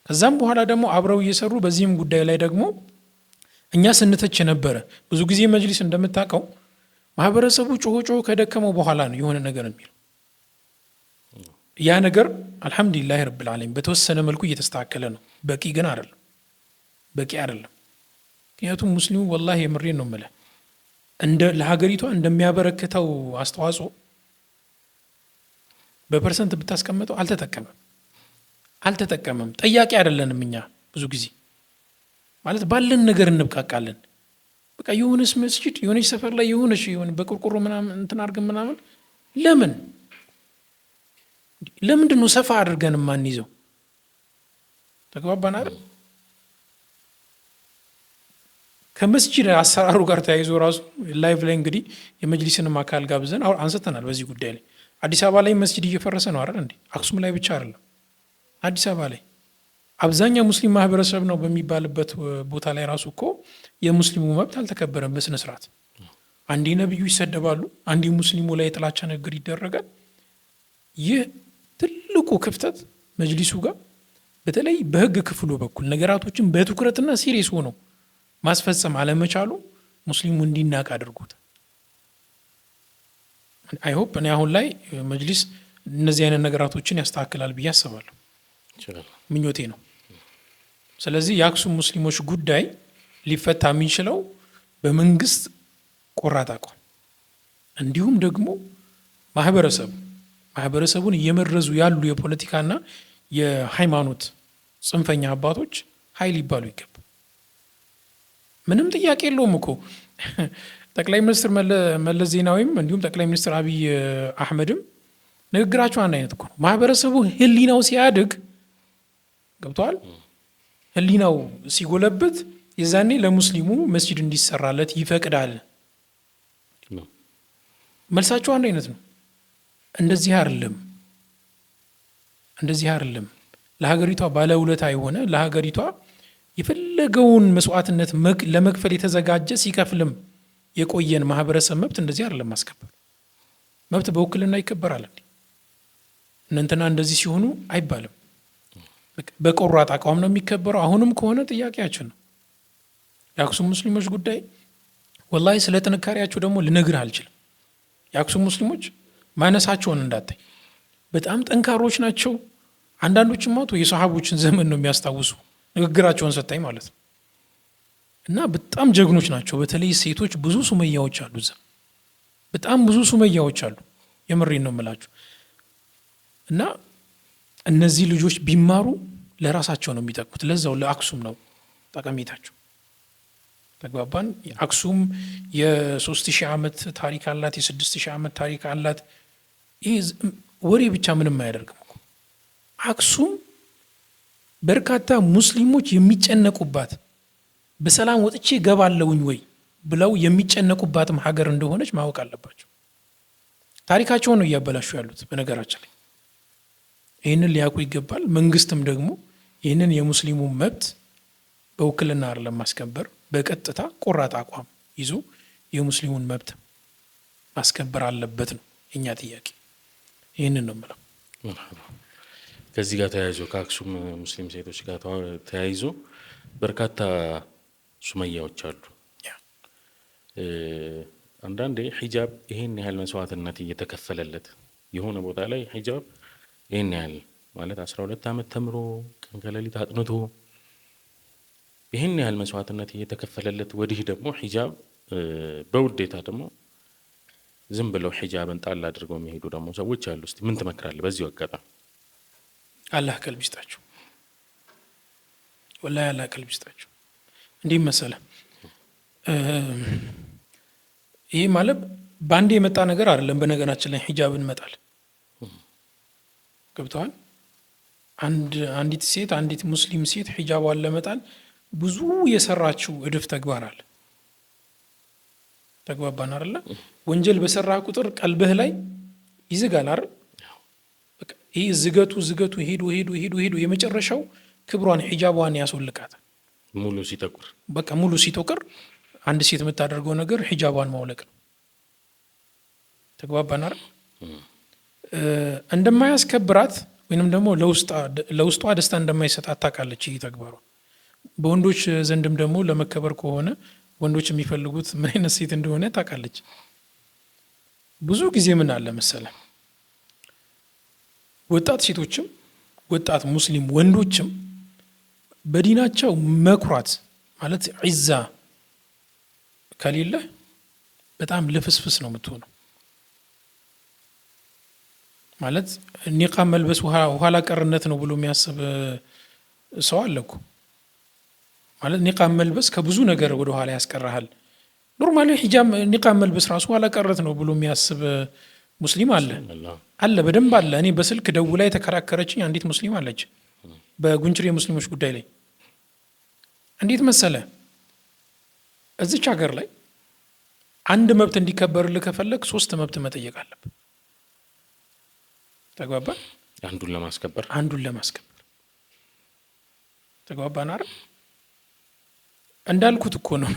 ከዛም በኋላ ደግሞ አብረው እየሰሩ በዚህም ጉዳይ ላይ ደግሞ እኛ ስንተች ነበረ። ብዙ ጊዜ መጅሊስ እንደምታውቀው ማህበረሰቡ ጮሆ ከደከመው በኋላ ነው የሆነ ነገር የሚለው። ያ ነገር አልሐምዱሊላህ ረብል ዓለሚን በተወሰነ መልኩ እየተስተካከለ ነው። በቂ ግን አይደለም። በቂ አይደለም። ምክንያቱም ሙስሊሙ ወላሂ የምሬን ነው የምልህ ለሀገሪቷ እንደሚያበረክተው አስተዋጽኦ በፐርሰንት ብታስቀምጠው አልተጠቀመም። ጠያቂ አይደለንም እኛ ብዙ ጊዜ ማለት ባለን ነገር እንብቃቃለን። በቃ የሆነስ መስጂድ የሆነች ሰፈር ላይ የሆነ በቁርቁሮ ምናምን እንትን አድርገን ምናምን ለምንድን ነው ሰፋ አድርገን ማንይዘው? ተግባባን አይደል? ከመስጂድ አሰራሩ ጋር ተያይዞ ራሱ ላይቭ ላይ እንግዲህ የመጅሊስንም አካል ጋብዘን አንስተናል። በዚህ ጉዳይ ላይ አዲስ አበባ ላይ መስጂድ እየፈረሰ ነው አይደል እንዴ? አክሱም ላይ ብቻ አይደለም፣ አዲስ አበባ ላይ አብዛኛው ሙስሊም ማህበረሰብ ነው በሚባልበት ቦታ ላይ ራሱ እኮ የሙስሊሙ መብት አልተከበረም በስነ ስርዓት። አንዴ ነብዩ ይሰደባሉ፣ አንዴ ሙስሊሙ ላይ የጥላቻ ንግግር ይደረጋል። ይህ ትልቁ ክፍተት መጅሊሱ ጋር በተለይ በህግ ክፍሉ በኩል ነገራቶችን በትኩረትና ሲሪየስ ሆኖ ማስፈጸም አለመቻሉ ሙስሊሙ እንዲናቅ አድርጎታል። አይ ሆፕ እኔ አሁን ላይ መጅሊስ እነዚህ አይነት ነገራቶችን ያስተካክላል ብዬ አስባለሁ፣ ምኞቴ ነው። ስለዚህ የአክሱም ሙስሊሞች ጉዳይ ሊፈታ የሚችለው በመንግስት ቆራጥ አቋም እንዲሁም ደግሞ ማህበረሰቡን እየመረዙ ያሉ የፖለቲካና የሃይማኖት ጽንፈኛ አባቶች ኃይል ይባሉ ይገባል። ምንም ጥያቄ የለውም እኮ ጠቅላይ ሚኒስትር መለስ ዜናዊም እንዲሁም ጠቅላይ ሚኒስትር አብይ አህመድም ንግግራቸው አንድ አይነት እኮ ነው። ማህበረሰቡ ህሊናው ሲያድግ ገብቷል። ህሊናው ሲጎለብት የዛኔ ለሙስሊሙ መስጂድ እንዲሰራለት ይፈቅዳል። መልሳቸው አንድ አይነት ነው። እንደዚህ አይደለም። ለሀገሪቷ ባለውለታ የሆነ ለሀገሪቷ የፈለገውን መስዋዕትነት ለመክፈል የተዘጋጀ ሲከፍልም የቆየን ማህበረሰብ መብት እንደዚህ አይደለም ማስከበር። መብት በውክልና ይከበራል እንዴ? እንትና እንደዚህ ሲሆኑ አይባልም። በቆራጥ አቋም ነው የሚከበረው። አሁንም ከሆነ ጥያቄያችን ነው። የአክሱም ሙስሊሞች ጉዳይ ወላሂ ስለ ጥንካሬያቸው ደግሞ ልነግርህ አልችልም። የአክሱም ሙስሊሞች ማነሳቸውን እንዳታይ በጣም ጠንካሮች ናቸው። አንዳንዶችም የሰሃቦችን ዘመን ነው የሚያስታውሱ ንግግራቸውን ሰታይ ማለት ነው። እና በጣም ጀግኖች ናቸው። በተለይ ሴቶች ብዙ ሱመያዎች አሉ እዛ፣ በጣም ብዙ ሱመያዎች አሉ። የምሬን ነው የምላችሁ። እና እነዚህ ልጆች ቢማሩ ለራሳቸው ነው የሚጠቅሙት። ለዛው ለአክሱም ነው ጠቀሜታቸው። ተግባባን። አክሱም የ3000 ዓመት ታሪክ አላት፣ የ6000 ዓመት ታሪክ አላት። ይህ ወሬ ብቻ ምንም አያደርግም እኮ። አክሱም በርካታ ሙስሊሞች የሚጨነቁባት በሰላም ወጥቼ ገባለሁኝ ወይ ብለው የሚጨነቁባትም ሀገር እንደሆነች ማወቅ አለባቸው። ታሪካቸውን ነው እያበላሹ ያሉት በነገራችን ላይ። ይህንን ሊያውቁ ይገባል። መንግስትም ደግሞ ይህንን የሙስሊሙ መብት በውክልና አይደለም ማስከበር፣ በቀጥታ ቆራጥ አቋም ይዞ የሙስሊሙን መብት ማስከበር አለበት ነው የኛ ጥያቄ። ይህንን ነው የምለው። ከዚህ ጋር ተያይዞ ከአክሱም ሙስሊም ሴቶች ጋር ተያይዞ በርካታ ሱመያዎች አሉ። አንዳንዴ ሂጃብ ይሄን ያህል መስዋዕትነት እየተከፈለለት የሆነ ቦታ ላይ ሂጃብ ይሄን ያህል ማለት 12 ዓመት ተምሮ ቀን ከሌሊት አጥንቶ ይህን ያህል መስዋዕትነት እየተከፈለለት ወዲህ ደግሞ ሒጃብ በውዴታ ደግሞ ዝም ብለው ሒጃብን ጣል አድርገው የሚሄዱ ደግሞ ሰዎች አሉ። እስቲ ምን ትመክራለህ በዚህ አጋጣሚ? አላህ ቀልብ ይስጣቸው፣ ወላሂ አላህ ቀልብ ይስጣቸው። እንዲህ መሰለ ይህ ማለት በአንድ የመጣ ነገር አይደለም። በነገራችን ላይ ሒጃብን መጣል ገብተዋል። አንዲት ሴት አንዲት ሙስሊም ሴት ሒጃቧን ለመጣል ብዙ የሰራችው እድፍ ተግባር አለ። ተግባባን አይደለ? ወንጀል በሰራ ቁጥር ቀልብህ ላይ ይዝጋል አይደል? ይህ ዝገቱ ሄዱ የመጨረሻው ክብሯን ሒጃቧን ያስወልቃታል። ሙሉ ሲጠቁር አንድ ሴት የምታደርገው ነገር ሒጃቧን ማውለቅ ነው። ተግባባን አይደል? እንደማያስከብራት ወይንም ደግሞ ለውስጧ ደስታ እንደማይሰጣት ታውቃለች። ይህ ተግባሯ በወንዶች ዘንድም ደግሞ ለመከበር ከሆነ ወንዶች የሚፈልጉት ምን አይነት ሴት እንደሆነ ታውቃለች። ብዙ ጊዜ ምን አለ መሰለ ወጣት ሴቶችም ወጣት ሙስሊም ወንዶችም በዲናቸው መኩራት ማለት ዒዛ ከሌለ በጣም ልፍስፍስ ነው የምትሆነው። ማለት ኒቃብ መልበስ ኋላ ቀርነት ነው ብሎ የሚያስብ ሰው አለ እኮ። ማለት ኒቃብ መልበስ ከብዙ ነገር ወደ ኋላ ያስቀራሃል። ኖርማሊ ሒጃብ ኒቃብ መልበስ ራሱ ኋላ ቀርነት ነው ብሎ የሚያስብ ሙስሊም አለ በደንብ አለ። እኔ በስልክ ደውላ የተከራከረችኝ አንዲት ሙስሊም አለች በጉንችሬ ሙስሊሞች ጉዳይ ላይ። እንዴት መሰለ እዚች ሀገር ላይ አንድ መብት እንዲከበርልህ ከፈለግ 3 መብት መጠየቅ አለብህ። ተግባባን? አንዱን ለማስከበር ተግባባን አይደል? እንዳልኩት እኮ ነው።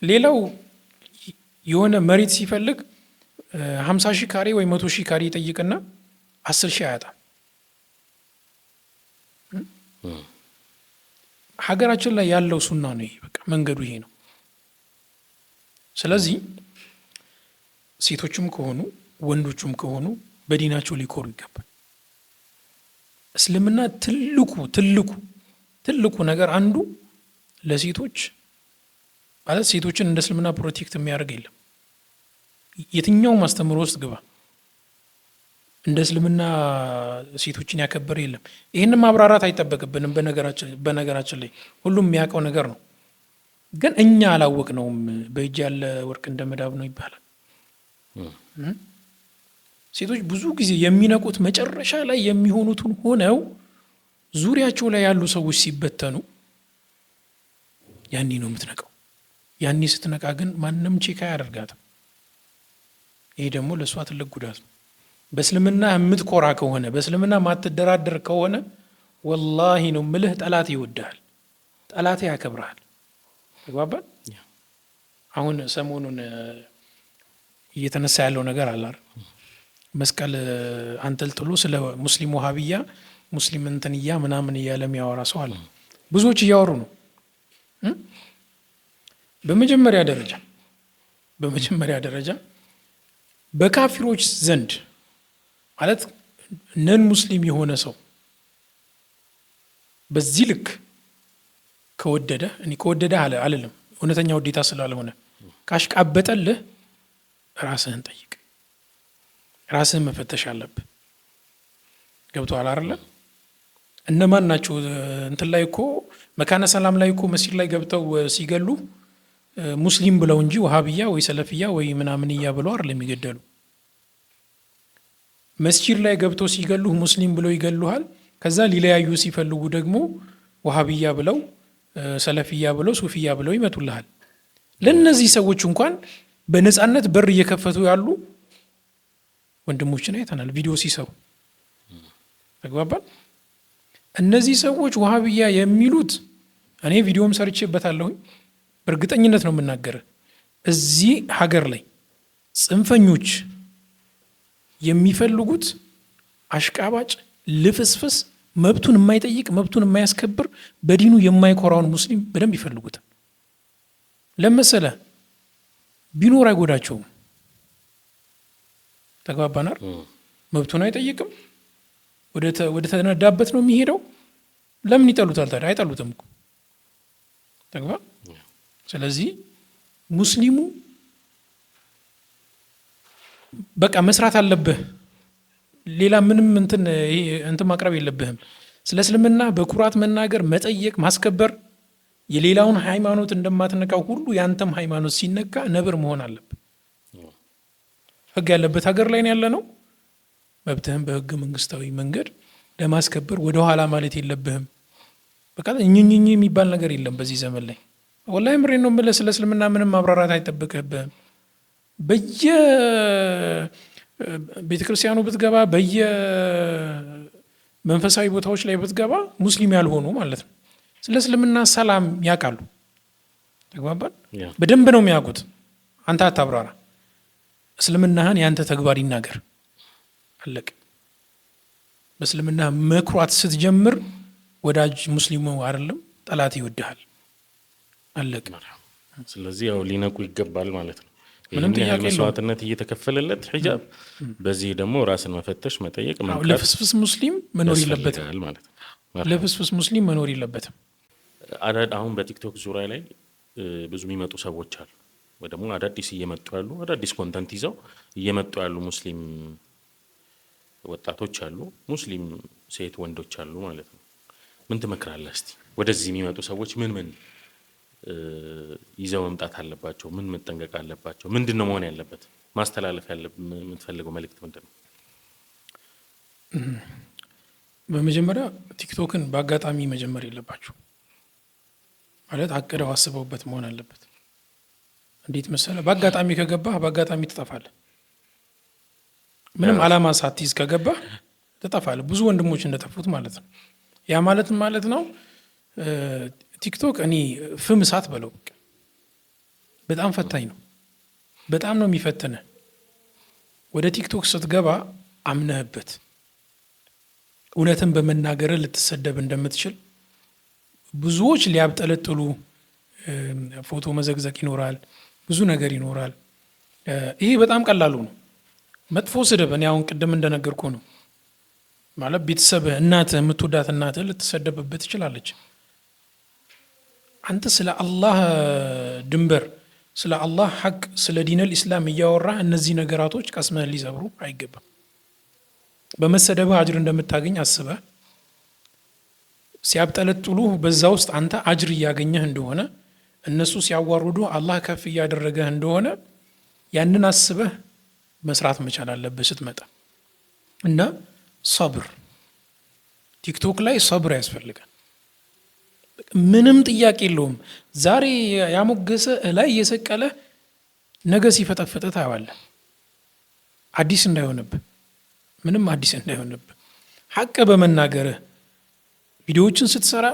ሌላው የሆነ መሬት ሲፈልግ 50 ሺህ ካሬ ወይ 100 ሺህ ካሬ ይጠይቅና 10 ሺህ አያጣም። ሀገራችን ላይ ያለው ሱና ነው ይሄ። በቃ መንገዱ ይሄ ነው። ስለዚህ ሴቶችም ከሆኑ ወንዶችም ከሆኑ በዲናቸው ሊኮሩ ይገባል። እስልምና ትልቁ ነገር አንዱ ለሴቶች ማለት ሴቶችን እንደ እስልምና ፕሮቴክት የሚያደርግ የለም። የትኛው ማስተምሮ ውስጥ ግባ እንደ እስልምና ሴቶችን ያከበረ የለም። ይህንን ማብራራት አይጠበቅብንም። በነገራችን ላይ ሁሉም የሚያውቀው ነገር ነው። ግን እኛ አላወቅነውም። በእጅ ያለ ወርቅ እንደ መዳብ ነው ይባላል። ሴቶች ብዙ ጊዜ የሚነቁት መጨረሻ ላይ የሚሆኑትን ሆነው ዙሪያቸው ላይ ያሉ ሰዎች ሲበተኑ ያኔ ነው የምትነቀው። ያኔ ስትነቃ ግን ማንም ቼክ አያደርጋትም። ይሄ ደግሞ ለእሷ ትልቅ ጉዳት ነው። በእስልምና የምትኮራ ከሆነ በእስልምና ማትደራደር ከሆነ ወላሂ ነው ምልህ ጠላት ይወድሃል፣ ጠላት ያከብርሃል። ተግባባን? አሁን ሰሞኑን እየተነሳ ያለው ነገር አለ አይደል? መስቀል አንጠልጥሎ ስለ ሙስሊም ወሃቢያ ሙስሊም እንትንያ ምናምን እያለ የሚያወራ ሰው አለ። ብዙዎች እያወሩ ነው። በመጀመሪያ ደረጃ በካፊሮች ዘንድ ማለት ነን ሙስሊም የሆነ ሰው በዚህ ልክ ከወደደ እኔ ከወደደ አልልም፣ እውነተኛ ውዴታ ስላልሆነ ካሽቃበጠልህ ራስህን ጠይቅ። ራስህን መፈተሽ አለብህ። ገብቶሃል አይደለ? እነማን ናቸው እንትን ላይ እኮ መካነ ሰላም ላይ እኮ መስጂድ ላይ ገብተው ሲገሉ ሙስሊም ብለው እንጂ ወሃቢያ ወይ ሰለፊያ ወይ ምናምንያ ብለው አይደለም የሚገደሉ። መስጂድ ላይ ገብተው ሲገሉ ሙስሊም ብለው ይገሉሃል። ከዛ ሊለያዩ ሲፈልጉ ደግሞ ወሃቢያ ብለው ሰለፊያ ብለው ሱፊያ ብለው ይመቱልሃል። ለነዚህ ሰዎች እንኳን በነፃነት በር እየከፈቱ ያሉ ወንድሞችን አይተናል ቪዲዮ ሲሰሩ። ተግባባን? እነዚህ ሰዎች ወሃቢያ የሚሉት እኔ ቪዲዮም ሰርቼበታለሁኝ፣ በእርግጠኝነት ነው የምናገረው። እዚህ ሀገር ላይ ጽንፈኞች የሚፈልጉት አሽቃባጭ፣ ልፍስፍስ፣ መብቱን የማይጠይቅ መብቱን የማያስከብር በዲኑ የማይኮራውን ሙስሊም በደንብ ይፈልጉታል። ለመሰለ ቢኖር አይጎዳቸውም። ተግባባናል? መብቱን አይጠይቅም፣ ወደ ተነዳበት ነው የሚሄደው። ለምን ይጠሉታል ታዲያ? አይጠሉትም እኮ ተግባ። ስለዚህ ሙስሊሙ በቃ መስራት አለብህ። ሌላ ምንም እንትን ማቅረብ የለብህም። ስለ እስልምና በኩራት መናገር፣ መጠየቅ፣ ማስከበር የሌላውን ሃይማኖት እንደማትነካው ሁሉ ያንተም ሃይማኖት ሲነካ ነብር መሆን አለብህ። ህግ ያለበት ሀገር ላይ ያለ ነው። መብትህም በህገ መንግስታዊ መንገድ ለማስከበር ወደ ኋላ ማለት የለብህም። በቃ እኝኝኝ የሚባል ነገር የለም በዚህ ዘመን ላይ። ወላሂ ምሬ ነው የምልህ። ስለ እስልምና ምንም ማብራራት አይጠበቅብህም። በየቤተክርስቲያኑ ብትገባ፣ በየመንፈሳዊ ቦታዎች ላይ ብትገባ ሙስሊም ያልሆኑ ማለት ነው ስለ እስልምና ሰላም ያውቃሉ። ተግባባን። በደንብ ነው የሚያውቁት። አንተ አታብራራ። እስልምናህን ያንተ ተግባር ይናገር። አለቅ። በእስልምና መኩራት ስትጀምር ወዳጅ ሙስሊሙ አይደለም ጠላት ይወድሃል። አለቅ። ስለዚህ ያው ሊነቁ ይገባል ማለት ነው። ምንም ጥያቄ የለውም። መስዋዕትነት እየተከፈለለት ሒጃብ፣ በዚህ ደግሞ ራስን መፈተሽ፣ መጠየቅ፣ ለፍስፍስ ሙስሊም መኖር የለበትም ማለት ነው። ለፍስፍስ ሙስሊም መኖር የለበትም። አሁን በቲክቶክ ዙሪያ ላይ ብዙ የሚመጡ ሰዎች አሉ፣ ወይ ደግሞ አዳዲስ እየመጡ ያሉ አዳዲስ ኮንተንት ይዘው እየመጡ ያሉ ሙስሊም ወጣቶች አሉ፣ ሙስሊም ሴት ወንዶች አሉ ማለት ነው። ምን ትመክራለህ እስቲ? ወደዚህ የሚመጡ ሰዎች ምን ይዘው መምጣት አለባቸው? ምን መጠንቀቅ አለባቸው? ምንድን ነው መሆን ያለበት? ማስተላለፍ የምትፈልገው መልእክት ምንድን ነው? በመጀመሪያ ቲክቶክን በአጋጣሚ መጀመር የለባቸው ማለት አቅደው አስበውበት መሆን አለበት። እንዴት መሰለህ? በአጋጣሚ ከገባህ በአጋጣሚ ትጠፋለህ። ምንም አላማ ሳትይዝ ከገባህ ትጠፋለህ። ብዙ ወንድሞች እንደጠፉት ማለት ነው። ያ ማለት ነው ቲክቶክ እኔ ፍም እሳት በለው በጣም ፈታኝ ነው። በጣም ነው የሚፈትንህ። ወደ ቲክቶክ ስትገባ አምነህበት እውነትን በመናገር ልትሰደብ እንደምትችል ብዙዎች ሊያብጠለጥሉ፣ ፎቶ መዘግዘቅ ይኖራል፣ ብዙ ነገር ይኖራል። ይሄ በጣም ቀላሉ ነው። መጥፎ ስድብ እኔ አሁን ቅድም እንደነገርኩ ነው ማለት ቤተሰብህ፣ እናትህ፣ የምትወዳት እናትህ ልትሰደብበት ትችላለች። አንተ ስለ አላህ ድንበር፣ ስለ አላህ ሐቅ፣ ስለ ዲነል ኢስላም እያወራህ እነዚህ ነገራቶች ቀስመህ ሊሰብሩ አይገባም። በመሰደብህ አጅር እንደምታገኝ አስበህ ሲያብጠለጥሉ በዛ ውስጥ አንተ አጅር እያገኘህ እንደሆነ፣ እነሱ ሲያዋርዱ አላህ ከፍ እያደረገህ እንደሆነ ያንን አስበህ መስራት መቻል አለብህ ስትመጣ። እና ሰብር፣ ቲክቶክ ላይ ሰብር ያስፈልጋል። ምንም ጥያቄ የለውም። ዛሬ ያሞገሰ ላይ እየሰቀለ ነገ ሲፈጠፈጠ ታየዋለህ። አዲስ እንዳይሆንብህ፣ ምንም አዲስ እንዳይሆንብህ ሐቅ በመናገርህ ቪዲዮዎችን ስትሰራ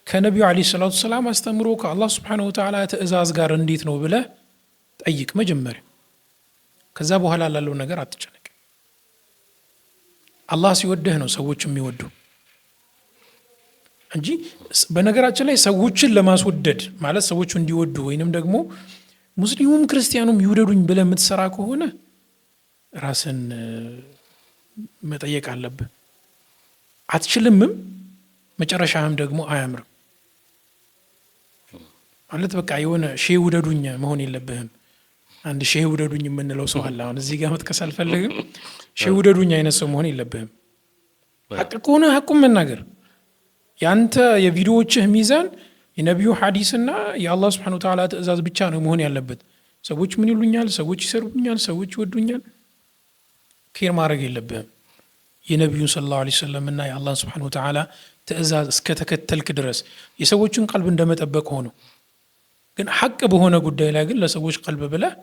ከነቢዩ ዓለይሂ ሰላቱ ሰላም አስተምሮ ከአላህ ሱብሓነሁ ወተዓላ ትእዛዝ ጋር እንዴት ነው ብለህ ጠይቅ መጀመሪያ። ከዛ በኋላ ላለው ነገር አትጨነቅ። አላህ ሲወደህ ነው ሰዎች የሚወዱ እንጂ በነገራችን ላይ ሰዎችን ለማስወደድ ማለት ሰዎች እንዲወዱ ወይንም ደግሞ ሙስሊሙም ክርስቲያኑም ይውደዱኝ ብለህ የምትሰራ ከሆነ ራስን መጠየቅ አለብህ። አትችልምም፣ መጨረሻህም ደግሞ አያምርም። ማለት በቃ የሆነ ሼህ ውደዱኝ መሆን የለብህም። አንድ ሼህ ውደዱኝ የምንለው ሰው አለ። አሁን እዚህ ጋር መጥቀስ አልፈልግም። ሼህ ውደዱኝ አይነት ሰው መሆን የለብህም። ሐቅ ከሆነ ሐቁም መናገር። ያንተ የቪዲዮዎችህ ሚዛን የነቢዩ ሐዲስና የአላህ ሱብሓነሁ ወተዓላ ትእዛዝ ብቻ ነው መሆን ያለበት። ሰዎች ምን ይሉኛል፣ ሰዎች ይሰሩብኛል፣ ሰዎች ይወዱኛል ኬር ማድረግ የለብህም። የነቢዩን ሰለላሁ ዐለይሂ ወሰለም እና የአላህ ሱብሓነሁ ወተዓላ ትእዛዝ እስከተከተልክ ድረስ የሰዎችን ቀልብ እንደመጠበቅ ሆኖ ግን ሐቅ በሆነ ጉዳይ ላይ ግን ለሰዎች ቀልብ ብለህ፣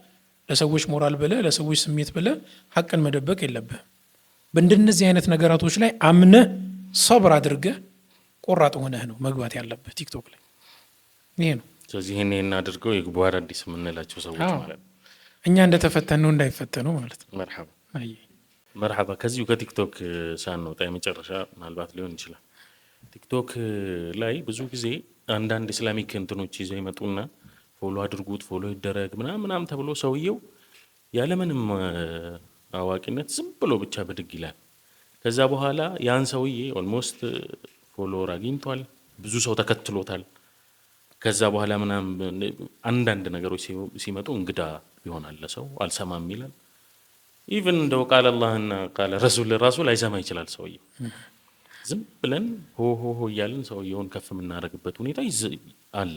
ለሰዎች ሞራል ብለህ፣ ለሰዎች ስሜት ብለህ ሐቅን መደበቅ የለብህም። በእንደነዚህ አይነት ነገራቶች ላይ አምነህ ሰብር አድርገህ ቆራጥ ሆነህ ነው መግባት ያለብህ ቲክቶክ ላይ። ይሄ ነው። ስለዚህ ይህን አድርገው የግቡ አዳዲስ የምንላቸው ሰዎች ማለት ነው። እኛ እንደተፈተነው እንዳይፈተኑ ማለት ነው። መርሐባ። ከዚሁ ከቲክቶክ ሳንወጣ የመጨረሻ ምናልባት ሊሆን ይችላል። ቲክቶክ ላይ ብዙ ጊዜ አንዳንድ ኢስላሚክ እንትኖች ይዘው ይመጡና ፎሎ አድርጉት፣ ፎሎ ይደረግ ምናምን ተብሎ ሰውየው ያለምንም አዋቂነት ዝም ብሎ ብቻ ብድግ ይላል። ከዛ በኋላ ያን ሰውዬ ኦልሞስት ፎሎወር አግኝቷል፣ ብዙ ሰው ተከትሎታል። ከዛ በኋላ ምናምን አንዳንድ ነገሮች ሲመጡ እንግዳ ይሆናል ለሰው አልሰማም ይላል። ኢቭን እንደው ቃል አላህና ቃል ረሱል ራሱ ላይሰማ ይችላል ሰውየው። ዝም ብለን ሆ ሆ ሆ እያልን ሰውየውን ከፍ የምናደርግበት ሁኔታ አለ፣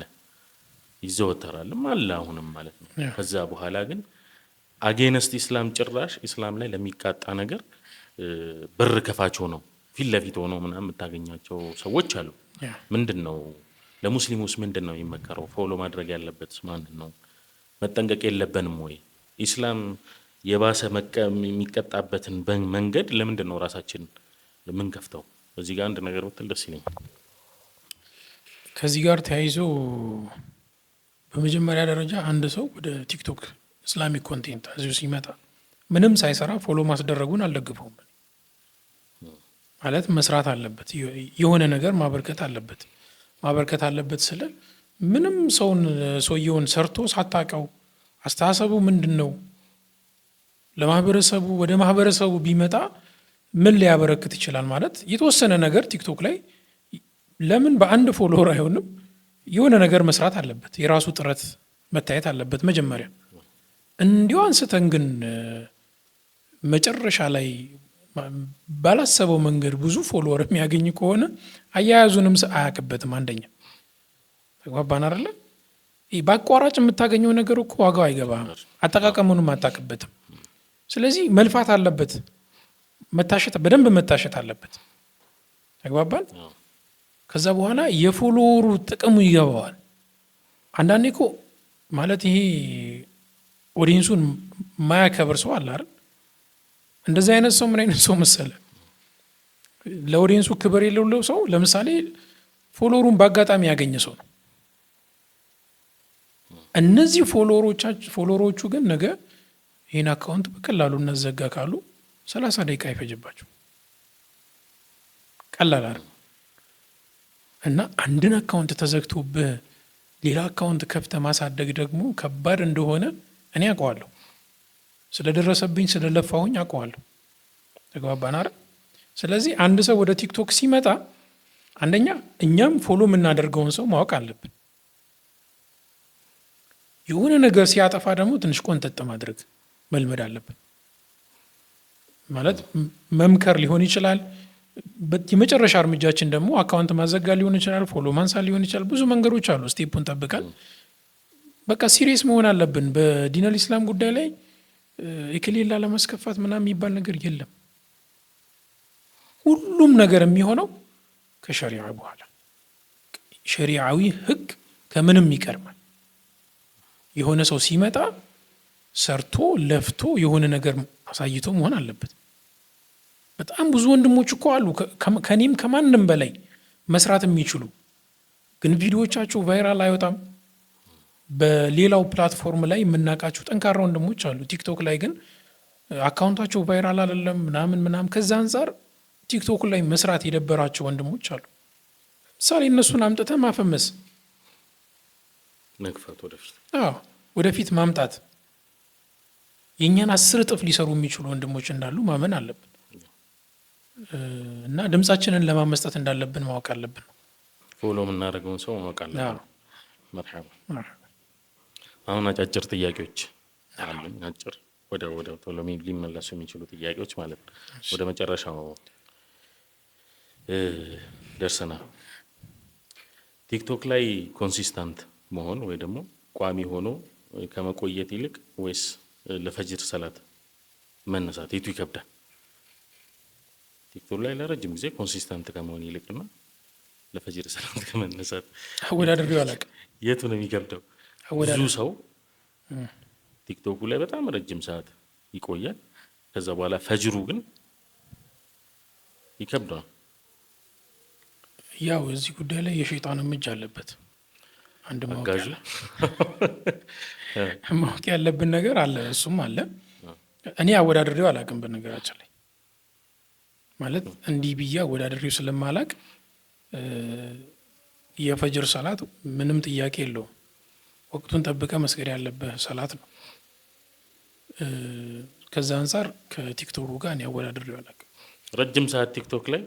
ይዘወተራልም አለ አሁንም ማለት ነው። ከዛ በኋላ ግን አጌነስት ኢስላም ጭራሽ ኢስላም ላይ ለሚቃጣ ነገር በር ከፋች ሆነው ፊት ለፊት ሆነው ምናምን የምታገኛቸው ሰዎች አሉ። ምንድን ነው ለሙስሊሙስ ምንድን ነው የሚመከረው? ፎሎ ማድረግ ያለበት ማንን ነው? መጠንቀቅ የለብንም ወይ? ኢስላም የባሰ የሚቀጣበትን መንገድ ለምንድን ነው ራሳችን የምንከፍተው? እዚህ ጋር አንድ ነገር ብትል ደስ ይለኛል። ከዚህ ጋር ተያይዞ በመጀመሪያ ደረጃ አንድ ሰው ወደ ቲክቶክ ኢስላሚክ ኮንቴንት እዚሁ ሲመጣ ምንም ሳይሰራ ፎሎ ማስደረጉን አልደግፈውም። ማለት መስራት አለበት፣ የሆነ ነገር ማበርከት አለበት። ማበርከት አለበት ስለ ምንም ሰውየውን ሰርቶ ሳታቀው አስተሳሰቡ ምንድን ነው ለማህበረሰቡ ወደ ማህበረሰቡ ቢመጣ ምን ሊያበረክት ይችላል? ማለት የተወሰነ ነገር ቲክቶክ ላይ ለምን በአንድ ፎሎወር አይሆንም? የሆነ ነገር መስራት አለበት፣ የራሱ ጥረት መታየት አለበት መጀመሪያ። እንዲሁ አንስተን ግን መጨረሻ ላይ ባላሰበው መንገድ ብዙ ፎሎወር የሚያገኝ ከሆነ አያያዙንም አያውቅበትም። አንደኛ ተግባባን አይደለ? በአቋራጭ የምታገኘው ነገር እኮ ዋጋው አይገባም፣ አጠቃቀሙንም አታውቅበትም። ስለዚህ መልፋት አለበት፣ በደንብ መታሸት አለበት። ተግባባን? ከዛ በኋላ የፎሎወሩ ጥቅሙ ይገባዋል። አንዳንዴ እኮ ማለት ይሄ ኦዲየንሱን ማያከብር ሰው አለ አይደል? እንደዚህ አይነት ሰው ምን አይነት ሰው መሰለ? ለኦዲየንሱ ክብር የሌለው ሰው ለምሳሌ ፎሎወሩን በአጋጣሚ ያገኘ ሰው ነው። እነዚህ ፎሎወሮቹ ግን ነገ ይህን አካውንት በቀላሉ እናዘጋ ካሉ 30 ደቂቃ አይፈጅባቸው። ቀላል አይደል? እና አንድን አካውንት ተዘግቶብህ ሌላ አካውንት ከፍተ ማሳደግ ደግሞ ከባድ እንደሆነ እኔ አውቀዋለሁ። ስለደረሰብኝ ስለለፋሁኝ አውቀዋለሁ። ተግባባን አይደል? ስለዚህ አንድ ሰው ወደ ቲክቶክ ሲመጣ አንደኛ እኛም ፎሎ የምናደርገውን ሰው ማወቅ አለብን። የሆነ ነገር ሲያጠፋ ደግሞ ትንሽ ቆንጠጥ ማድረግ መልመድ አለብን። ማለት መምከር ሊሆን ይችላል። የመጨረሻ እርምጃችን ደግሞ አካውንት ማዘጋ ሊሆን ይችላል፣ ፎሎ ማንሳት ሊሆን ይችላል። ብዙ መንገዶች አሉ። ስቴፑን ጠብቀን በቃ ሲሪየስ መሆን አለብን። በዲነል ኢስላም ጉዳይ ላይ የክሌላ ለማስከፋት ምናምን የሚባል ነገር የለም። ሁሉም ነገር የሚሆነው ከሸሪዓ በኋላ ሸሪዓዊ ህግ ከምንም ይቀርማል። የሆነ ሰው ሲመጣ ሰርቶ ለፍቶ የሆነ ነገር አሳይቶ መሆን አለበት። በጣም ብዙ ወንድሞች እኮ አሉ ከኔም ከማንም በላይ መስራት የሚችሉ ግን ቪዲዮዎቻቸው ቫይራል አይወጣም። በሌላው ፕላትፎርም ላይ የምናውቃቸው ጠንካራ ወንድሞች አሉ። ቲክቶክ ላይ ግን አካውንታቸው ቫይራል አይደለም ምናምን። ከዛ አንጻር ቲክቶክ ላይ መስራት የደበራቸው ወንድሞች አሉ። ምሳሌ እነሱን አምጥተህ ማፈመስ፣ መግፋት፣ ወደፊት ማምጣት የእኛን 10 እጥፍ ሊሰሩ የሚችሉ ወንድሞች እንዳሉ ማመን አለብን እና ድምፃችንን ለማመስጠት እንዳለብን ማወቅ አለብን። ፎሎ የምናደርገውን ሰው ማወቅ አለብን። መርሐባ። አሁን አጫጭር ጥያቄዎች አሉኝ። አጭር ወደ ቶሎ ሊመለሱ የሚችሉ ጥያቄዎች ማለት ነው። ወደ መጨረሻው ደርሰናል። ቲክቶክ ላይ ኮንሲስታንት መሆን ወይ ደግሞ ቋሚ ሆኖ ከመቆየት ይልቅ ወይስ ለፈጅር ሰላት መነሳት የቱ ይከብዳል? ቲክቶክ ላይ ለረጅም ጊዜ ኮንሲስታንት ከመሆን ይልቅና ለፈጅር ሰላት ከመነሳት አወዳድሬው አላውቅም። የቱ ነው የሚከብደው? ብዙ ሰው ቲክቶኩ ላይ በጣም ረጅም ሰዓት ይቆያል። ከዛ በኋላ ፈጅሩ ግን ይከብደዋል። ያው እዚህ ጉዳይ ላይ የሸይጣን እጅ አለበት። አንድ ማወቅ ያለብን ነገር አለ። እሱም አለ። እኔ አወዳድሬው አላውቅም በነገራችን ላይ ማለት እንዲህ ብዬ አወዳድሬው ስለማላውቅ የፈጅር ሰላት ምንም ጥያቄ የለውም። ወቅቱን ጠብቀ መስገድ ያለብህ ሰላት ነው። ከዛ አንጻር ከቲክቶኩ ጋር እኔ አወዳድሬው አላውቅም። ረጅም ሰዓት ቲክቶክ ላይ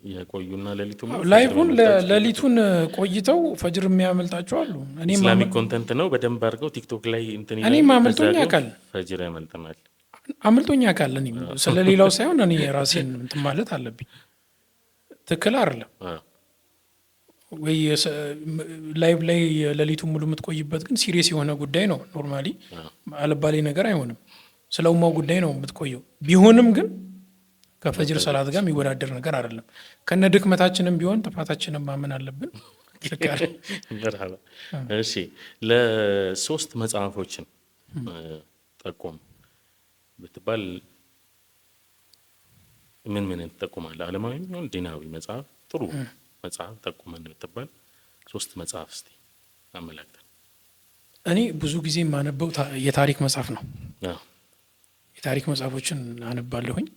የቆዩና ሌሊቱን ላይቭን ሌሊቱን ቆይተው ፈጅር የሚያመልጣቸው አሉ። ኢስላሚክ ኮንተንት ነው በደንብ አድርገው ቲክቶክ ላይ እንትን ይላል። እኔም አመልጦኝ ያውቃል፣ ፈጅር ያመልጠናል፣ አመልጦኝ ያውቃል። እኔም ስለሌላው ሳይሆን እኔ ራሴን እንትን ማለት አለብኝ። ትክክል አይደለም ወይ? ላይቭ ላይ ሌሊቱን ሙሉ የምትቆይበት ግን ሲሪየስ የሆነ ጉዳይ ነው። ኖርማሊ አልባሌ ነገር አይሆንም። ስለ ኡማው ጉዳይ ነው የምትቆየው። ቢሆንም ግን ከፈጅር ሰላት ጋር የሚወዳደር ነገር አይደለም። ከነ ድክመታችንም ቢሆን ጥፋታችንን ማመን አለብን። እሺ፣ ለሶስት መጽሐፎችን ጠቁም ብትባል ምን ምን ትጠቁማለህ? ዓለማዊ ይሁን ዲናዊ መጽሐፍ፣ ጥሩ መጽሐፍ ጠቁመን ብትባል ሶስት መጽሐፍ እስቲ አመላክተን። እኔ ብዙ ጊዜ የማነበው የታሪክ መጽሐፍ ነው። የታሪክ መጽሐፎችን አነባለሁኝ።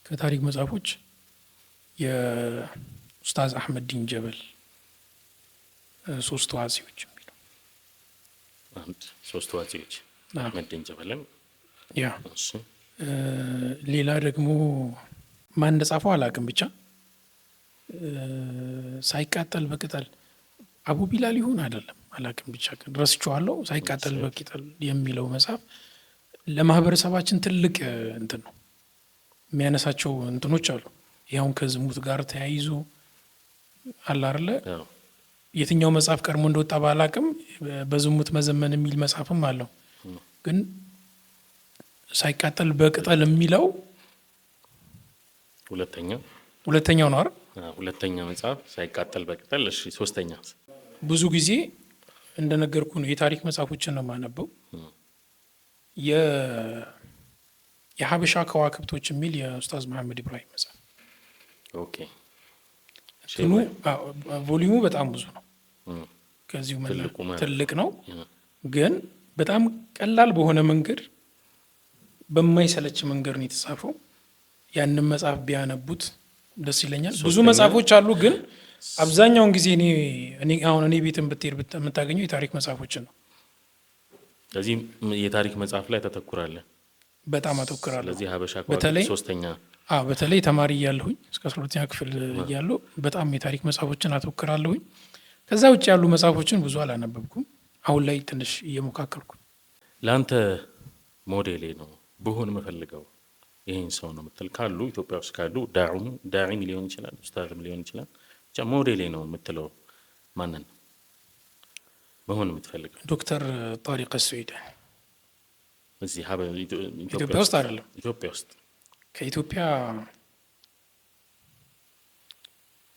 ከታሪክ መጽሐፎች የኡስታዝ አህመድ ዲን ጀበል ሶስት ዋዚዎች የሚለው ሶስት ዋዚዎች አህመድ ዲን ጀበልን ያ ሌላ ደግሞ ማን እንደጻፈው አላውቅም፣ ብቻ ሳይቃጠል በቅጠል አቡ ቢላል ይሁን አይደለም አላውቅም፣ ብቻ ግን ረስቼዋለሁ። ሳይቃጠል በቅጠል የሚለው መጽሐፍ ለማህበረሰባችን ትልቅ እንትን ነው። የሚያነሳቸው እንትኖች አሉ። ያውን ከዝሙት ጋር ተያይዞ አለ አይደለ? የትኛው መጽሐፍ ቀድሞ እንደወጣ ባላቅም በዝሙት መዘመን የሚል መጽሐፍም አለው። ግን ሳይቃጠል በቅጠል የሚለው ሁለተኛው ነው አይደል? ሁለተኛ መጽሐፍ ሳይቃጠል በቅጠል። እሺ፣ ሶስተኛ? ብዙ ጊዜ እንደነገርኩ ነው የታሪክ መጽሐፎችን ነው የማነበው። የሀበሻ ከዋክብቶች የሚል የኡስታዝ መሐመድ ኢብራሂም መጽሐፍ። ኦኬ። ቮሊዩሙ በጣም ብዙ ነው። ከዚሁ ትልቅ ነው፣ ግን በጣም ቀላል በሆነ መንገድ በማይሰለች መንገድ ነው የተጻፈው። ያንን መጽሐፍ ቢያነቡት ደስ ይለኛል። ብዙ መጽሐፎች አሉ፣ ግን አብዛኛውን ጊዜ እኔ ቤትን ብትሄድ የምታገኘው የታሪክ መጽሐፎችን ነው። ስለዚህ የታሪክ መጽሐፍ ላይ ተተኩራለህ? በጣም አተኩራለሁ። ስለዚህ ሀበሻ ከዋክብት ሶስተኛ። በተለይ ተማሪ እያለሁኝ እስከ 12ኛ ክፍል እያለሁ በጣም የታሪክ መጽሐፎችን አተኩራለሁኝ። ከዛ ውጭ ያሉ መጽሐፎችን ብዙ አላነበብኩም። አሁን ላይ ትንሽ እየሞካከርኩ። ለአንተ ሞዴሌ ነው ብሆን የምፈልገው ይህን ሰው ነው የምትል ካሉ ኢትዮጵያ ውስጥ ካሉ ዳዒም ሊሆን ይችላል፣ ኡስታዝም ሊሆን ይችላል፣ ብቻ ሞዴሌ ነው የምትለው ማንን ነው መሆን የምትፈልገው? ዶክተር ጣሪቅ አልሱዒዳኒ። እዚህ ኢትዮጵያ ውስጥ አይደለም፣ ኢትዮጵያ ውስጥ። ከኢትዮጵያ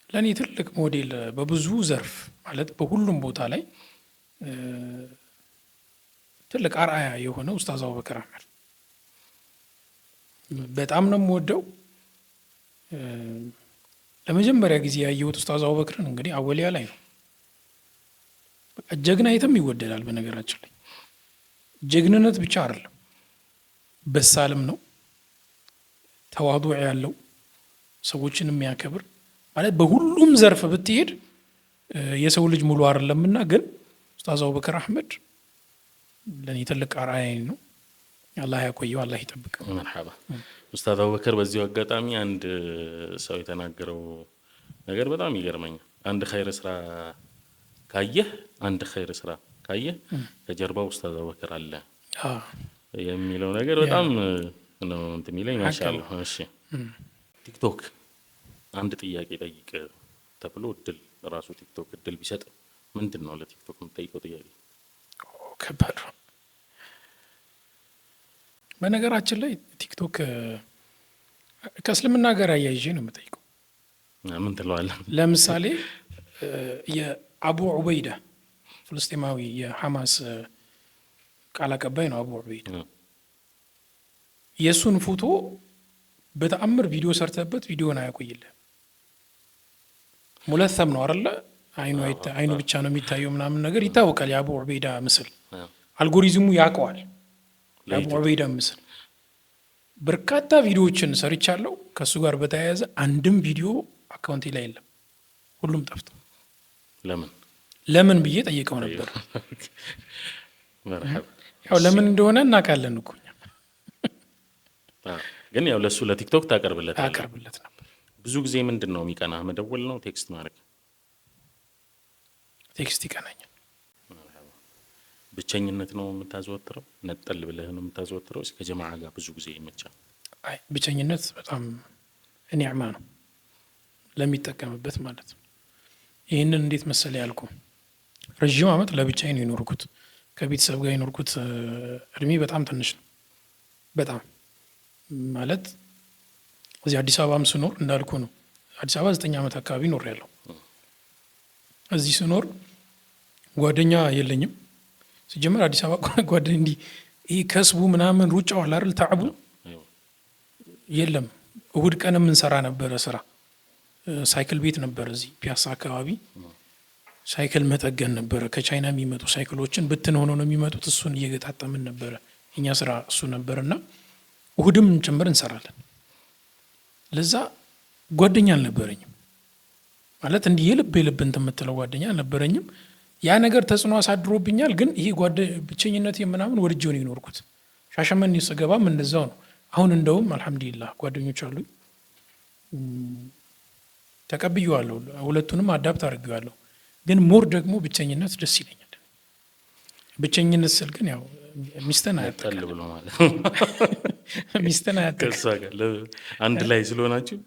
ለእኔ ትልቅ ሞዴል በብዙ ዘርፍ ማለት በሁሉም ቦታ ላይ ትልቅ አርአያ የሆነ ኡስታዝ አቡበከር አህመድ በጣም ነው የምወደው። ለመጀመሪያ ጊዜ ያየሁት ኡስታዝ አቡበክርን እንግዲህ አወሊያ ላይ ነው። ጀግና የትም ይወደዳል። በነገራችን ላይ ጀግንነት ብቻ አይደለም፣ በሳልም ነው፣ ተዋዱዕ ያለው፣ ሰዎችን የሚያከብር ማለት በሁሉም ዘርፍ ብትሄድ የሰው ልጅ ሙሉ አይደለምና፣ ግን ኡስታዝ አቡበከር አህመድ ለኔ ትልቅ አርአያ ነው። አላህ ያቆየው፣ አላህ ይጠብቀው። መርሐባ ኡስታዝ አቡበከር። በዚሁ አጋጣሚ አንድ ሰው የተናገረው ነገር በጣም ይገርመኛል። አንድ ኸይር ስራ ካየህ ከጀርባው ኡስታዝ አቡበከር አለ የሚለው ነገር በጣም ነው እንትን የሚለኝ። ማሻአላህ። እሺ፣ ቲክቶክ አንድ ጥያቄ ጠይቅ ተብሎ እድል ራሱ ቲክቶክ እድል ቢሰጥ ምንድን ነው ለቲክቶክ የምጠይቀው ጥያቄ? ከባድ። በነገራችን ላይ ቲክቶክ ከእስልምና ጋር አያይዤ ነው የምጠይቀው። ምን ትለዋለህ? ለምሳሌ የአቡ ዑበይዳ ፍልስጤማዊ የሐማስ ቃል አቀባይ ነው አቡ ዑበይዳ። የእሱን ፎቶ በተአምር ቪዲዮ ሰርተበት ቪዲዮን አያቆይልህ። ሙለሰም ነው አይደለ? አይኑ ብቻ ነው የሚታየው ምናምን ነገር ይታወቃል። የአቡ ዑበይዳ ምስል አልጎሪዝሙ ያውቀዋል። የአቡ ዑበይዳ ምስል በርካታ ቪዲዮዎችን ሰርቻለሁ ከእሱ ጋር በተያያዘ አንድም ቪዲዮ አካውንቴ ላይ የለም። ሁሉም ጠፍቶ ለምን ብዬ ጠይቀው ነበር። ያው ለምን እንደሆነ እናውቃለን እኮ ግን ያው ለሱ ለቲክቶክ ታቀርብለት አቀርብለት ነበር። ብዙ ጊዜ ምንድነው የሚቀና መደወል ነው ቴክስት ማድረግ? ቴክስት ይቀናኛል። ብቸኝነት ነው የምታዘወትረው? ነጠል ብለህ ነው የምታዘወትረው? እስከ ጀማዓ ጋር ብዙ ጊዜ ይመቻል? አይ ብቸኝነት በጣም ኒዕማ ነው ለሚጠቀምበት ማለት ነው። ይህንን እንዴት መሰለ ያልኩ ረዥም ዓመት ለብቻዬ ነው የኖርኩት። ከቤተሰብ ጋር የኖርኩት እድሜ በጣም ትንሽ ነው። በጣም ማለት እዚህ አዲስ አበባም ስኖር እንዳልኩ ነው። አዲስ አበባ 9 ዓመት አካባቢ ኖር ያለው። እዚህ ስኖር ጓደኛ የለኝም። ሲጀመር አዲስ አበባ ጓደኛ እንዲህ ይሄ ከስቡ ምናምን ሩጫው አለ አይደል ታዕቡ የለም። እሁድ ቀንም እንሰራ ነበረ ስራ። ሳይክል ቤት ነበር እዚህ ፒያሳ አካባቢ ሳይክል መጠገን ነበረ። ከቻይና የሚመጡ ሳይክሎችን ብትን ሆኖ ነው የሚመጡት። እሱን እየገጣጠምን ነበረ እኛ ስራ እሱ ነበርና እሁድም ጭምር እንሰራለን። ለዛ ጓደኛ አልነበረኝም ማለት እንዲህ የልብ እንትን የምትለው ጓደኛ አልነበረኝም። ያ ነገር ተጽዕኖ አሳድሮብኛል። ግን ይሄ ብቸኝነት ምናምን ወድጄው ነው የኖርኩት። ሻሸመኔ ስገባም እንደዛው ነው። አሁን እንደውም አልሐምዱሊላህ ጓደኞች አሉኝ፣ ተቀብዬዋለሁ። ሁለቱንም አዳፕት አድርጌዋለሁ። ግን ሞር ደግሞ ብቸኝነት ደስ ይለኛል። ብቸኝነት ስል ግን ያው ሚስተን ነጠል ብሎ ማለት ሚስተን ከእሷ ጋር አንድ ላይ ስለሆናችሁ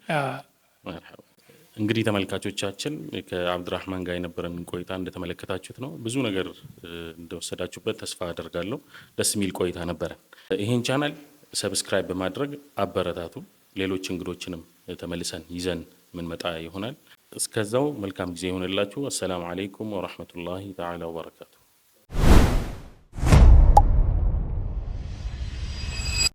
እንግዲህ ተመልካቾቻችን ከአብዱራህማን ጋር የነበረን ቆይታ እንደተመለከታችሁት ነው። ብዙ ነገር እንደወሰዳችሁበት ተስፋ አደርጋለሁ። ደስ የሚል ቆይታ ነበረ። ይሄን ቻናል ሰብስክራይብ በማድረግ አበረታቱ። ሌሎች እንግዶችንም ተመልሰን ይዘን ምን መጣ ይሆናል። እስከዛው መልካም ጊዜ ይሆንላችሁ። አሰላሙ አለይኩም ወራህመቱላሂ ተዓላ ወበረካቱ።